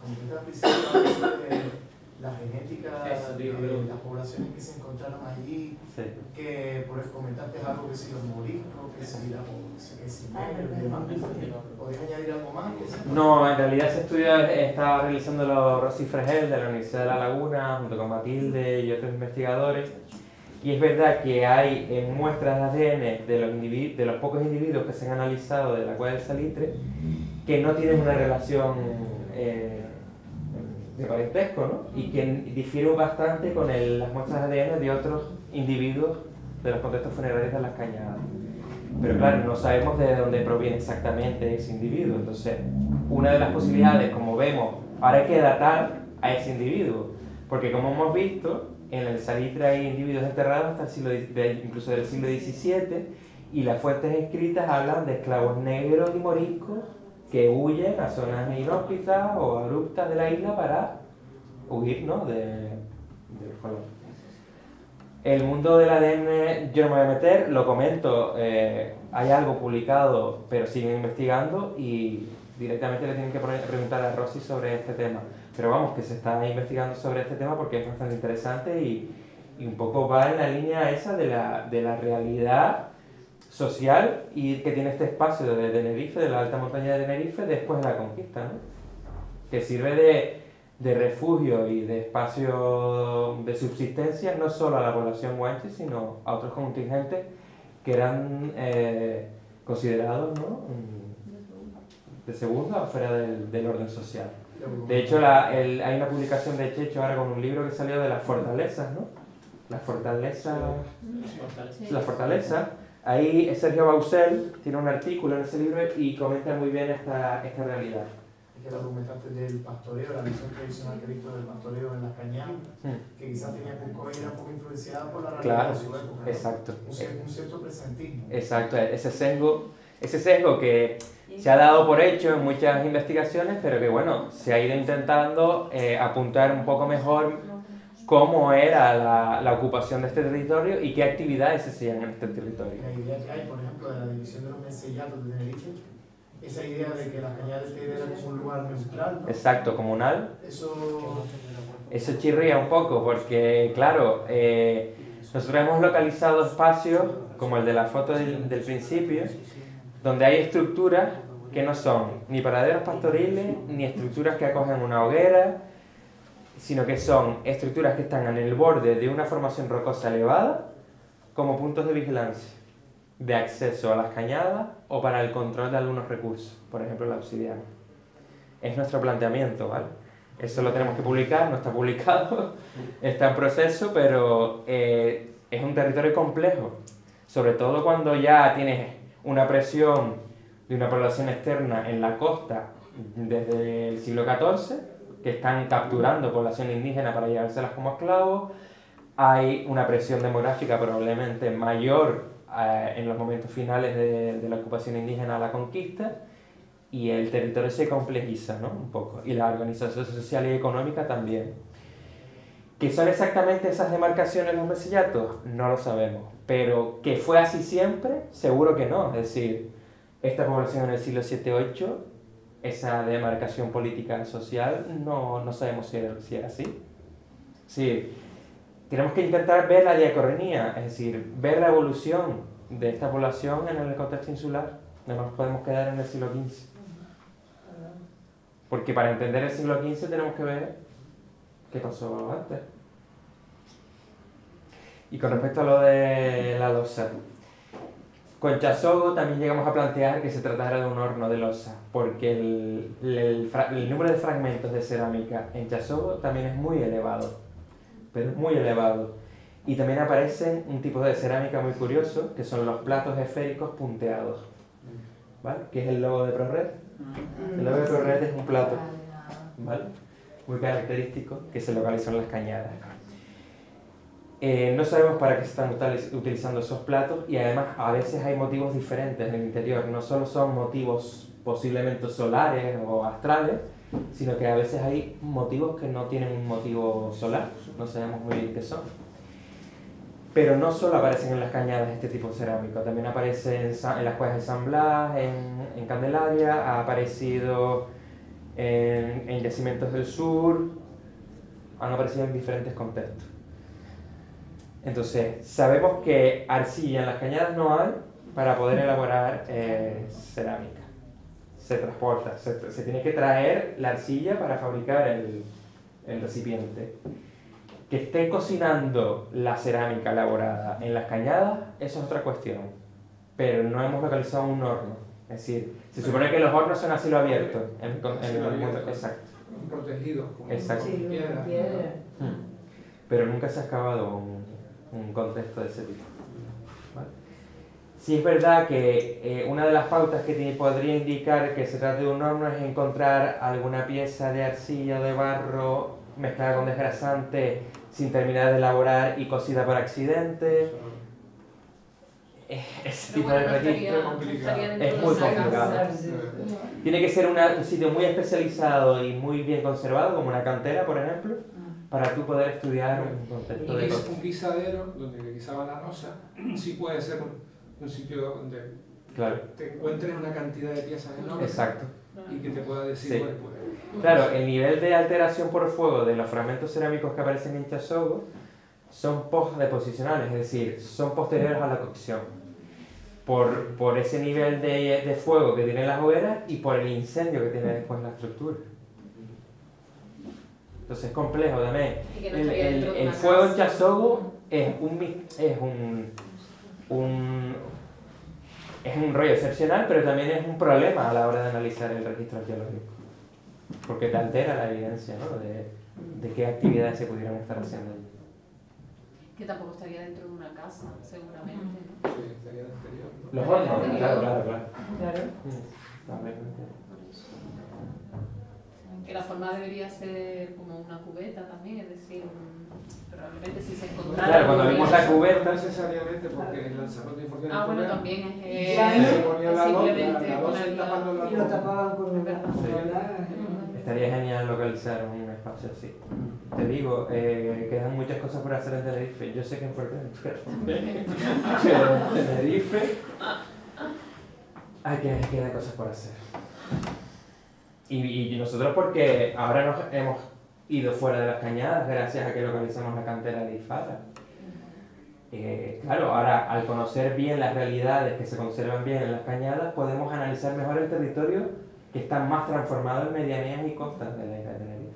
al principio sobre la genética de las poblaciones que se encontraron allí, Sí. que por eso comentaste algo que si los moriscos, que si negros y demás. ¿Podrías añadir algo más? No, en realidad ese estudio estaba realizándolo Rosy Fregel de la Universidad de La Laguna, junto con Matilde y otros investigadores. Y es verdad que hay muestras de ADN de los pocos individuos que se han analizado de la cueva del salitre que no tienen una relación de parentesco, ¿no? Y que difieren bastante con las muestras de ADN de otros individuos de los contextos funerarios de las Cañadas. Pero claro, no sabemos de dónde proviene exactamente ese individuo. Entonces, una de las posibilidades, como vemos, ahora hay que datar a ese individuo, porque como hemos visto, en el salitre hay individuos enterrados hasta incluso del siglo XVII, y las fuentes escritas hablan de esclavos negros y moriscos que huyen a zonas inhóspitas o abruptas de la isla para huir, ¿no?, del color. El mundo del ADN yo no me voy a meter, lo comento, hay algo publicado, pero siguen investigando y directamente le tienen que preguntar a Rosy sobre este tema. Pero vamos, que se está investigando sobre este tema porque es bastante interesante y un poco va en la línea esa de la realidad social y que tiene este espacio de Tenerife, de la alta montaña de Tenerife, después de la conquista, ¿no? Que sirve de refugio y de espacio de subsistencia no solo a la población guanche, sino a otros contingentes que eran considerados, ¿no?, de segunda o fuera del orden social. De hecho, hay una publicación de Checho ahora con un libro que salió de las fortalezas, ¿no? Las fortalezas. Ahí Sergio Bausel tiene un artículo en ese libro y comenta muy bien esta realidad. que lo comentaste del pastoreo, la visión tradicional que he visto del pastoreo en las cañadas, que quizás tenía Cusco era un poco influenciada por la realidad Claro, de su época, ¿no? exacto. Un cierto presentismo. Exacto, ese sesgo que se ha dado por hecho en muchas investigaciones, pero que bueno, se ha ido intentando apuntar un poco mejor cómo era la ocupación de este territorio y qué actividades se hacían en este territorio. La idea que hay, por ejemplo, de la división de los mencellatos de Tenerife, esa idea de que las cañadas de Teide eran como un lugar neutral, ¿no? Exacto, comunal. Eso Chirría un poco porque, claro, nosotros hemos localizado espacios como el de la foto del principio, donde hay estructuras que no son ni paraderos pastoriles, ni estructuras que acogen una hoguera, sino que son estructuras que están en el borde de una formación rocosa elevada como puntos de vigilancia, de acceso a las cañadas o para el control de algunos recursos, por ejemplo la obsidiana. Es nuestro planteamiento, ¿vale? Eso lo tenemos que publicar, no está publicado, está en proceso, pero es un territorio complejo, sobre todo cuando ya tienes una presión de una población externa en la costa desde el siglo XIV, que están capturando población indígena para llevárselas como esclavos. Hay una presión demográfica probablemente mayor en los momentos finales de la ocupación indígena a la conquista, y el territorio se complejiza, ¿no? Un poco, y la organización social y económica también. ¿Qué son exactamente esas demarcaciones los mencellatos? No lo sabemos, pero que fue así siempre, seguro que no. Es decir, esta población en el siglo VII-VIII, esa demarcación política social, no sabemos si era así. Sí, tenemos que intentar ver la diacronía, es decir, ver la evolución de esta población en el contexto insular. No nos podemos quedar en el siglo XV. Porque para entender el siglo XV tenemos que ver qué pasó antes. Y con respecto a lo de la losa, con Chasogo también llegamos a plantear que se tratara de un horno de losa, porque el número de fragmentos de cerámica en Chasogo también es muy elevado, pero es muy elevado. Y también aparecen un tipo de cerámica muy curioso, que son los platos esféricos punteados, ¿vale? Que es el logo de ProRed. El logo de ProRed es un plato, ¿vale? Muy característico, que se localizó en las cañadas. No sabemos para qué se están utilizando esos platos, y además a veces hay motivos diferentes en el interior. No solo son motivos posiblemente solares o astrales, sino que a veces hay motivos que no tienen un motivo solar, no sabemos muy bien qué son. Pero no solo aparecen en las cañadas este tipo de cerámico, también aparece en las cuevas de San Blas, en Candelaria, ha aparecido en yacimientos del sur, han aparecido en diferentes contextos. Entonces, sabemos que arcilla en las cañadas no hay para poder elaborar cerámica. Se transporta, se tiene que traer la arcilla para fabricar el recipiente. Que esté cocinando la cerámica elaborada en las cañadas, eso es otra cuestión. Pero no hemos localizado un horno. Es decir, se supone que los hornos son a cielo abierto. Exacto. Protegidos como Exacto. piedra. Pero nunca se ha excavado un contexto de ese tipo. ¿Vale? Sí es verdad que una de las pautas que podría indicar que se trata de un horno es encontrar alguna pieza de arcilla o de barro mezclada con desgrasante sin terminar de elaborar y cocida por accidente. Ese tipo de registro es muy complicado. Tiene que ser un sitio muy especializado y muy bien conservado, como una cantera, por ejemplo, para tú poder estudiar un contexto de cosas. Un guisadero donde guisaban la rosa sí puede ser un sitio donde te encuentres una cantidad de piezas enormes. Exacto. Y que te pueda decir, sí. bueno, pues, claro, el nivel de alteración por fuego de los fragmentos cerámicos que aparecen en Chasogo son post-deposicionales, es decir, son posteriores a la cocción. Por ese nivel de fuego que tienen las hogueras y por el incendio que tiene después la estructura. Entonces es complejo también. El fuego en Chasogo es un rollo excepcional, pero también es un problema a la hora de analizar el registro arqueológico. Porque te altera la evidencia, ¿no? de qué actividades se pudieron estar haciendo allí. Que tampoco estaría dentro de una casa, seguramente, ¿no? Sí, estaría del exterior, ¿no? Los hornos, claro. Que la forma debería ser como una cubeta también, es decir, probablemente si se encontrara... Claro, cuando vimos la No cubeta... necesariamente, porque el lanzamiento de información Ah, bueno, nuclear, también es Ya, se ponía la simplemente la losa y ponerla- tapando la Y lo tapaban con un Verdad. Estaría genial localizar un espacio así. Te digo, quedan muchas cosas por hacer en Tenerife. Yo sé que en Fuerteventura, pero en Tenerife quedan cosas por hacer. Y nosotros porque ahora nos hemos ido fuera de las cañadas gracias a que localizamos la cantera de Ifara. Claro, ahora al conocer bien las realidades que se conservan bien en las cañadas, podemos analizar mejor el territorio que está más transformado en medianías y costas de la isla de Tenerife.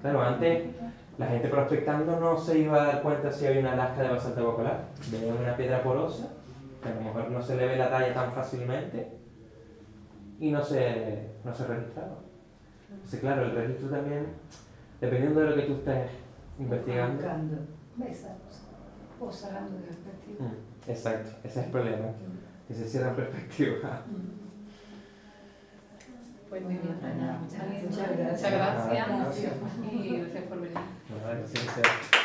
Claro, antes la gente prospectando no se iba a dar cuenta si había una lasca de basalto bocolar. Veía una piedra porosa, que a lo mejor no se le ve la talla tan fácilmente, y no se registraba. Entonces, claro, el registro también, dependiendo de lo que tú estés investigando. Exacto. O sacando de perspectiva. Exacto, ese es el problema, que se cierran perspectivas. Pues muy bien, Muchas gracias. muchas gracias Gracias. y gracias por venir. Bueno, gracias.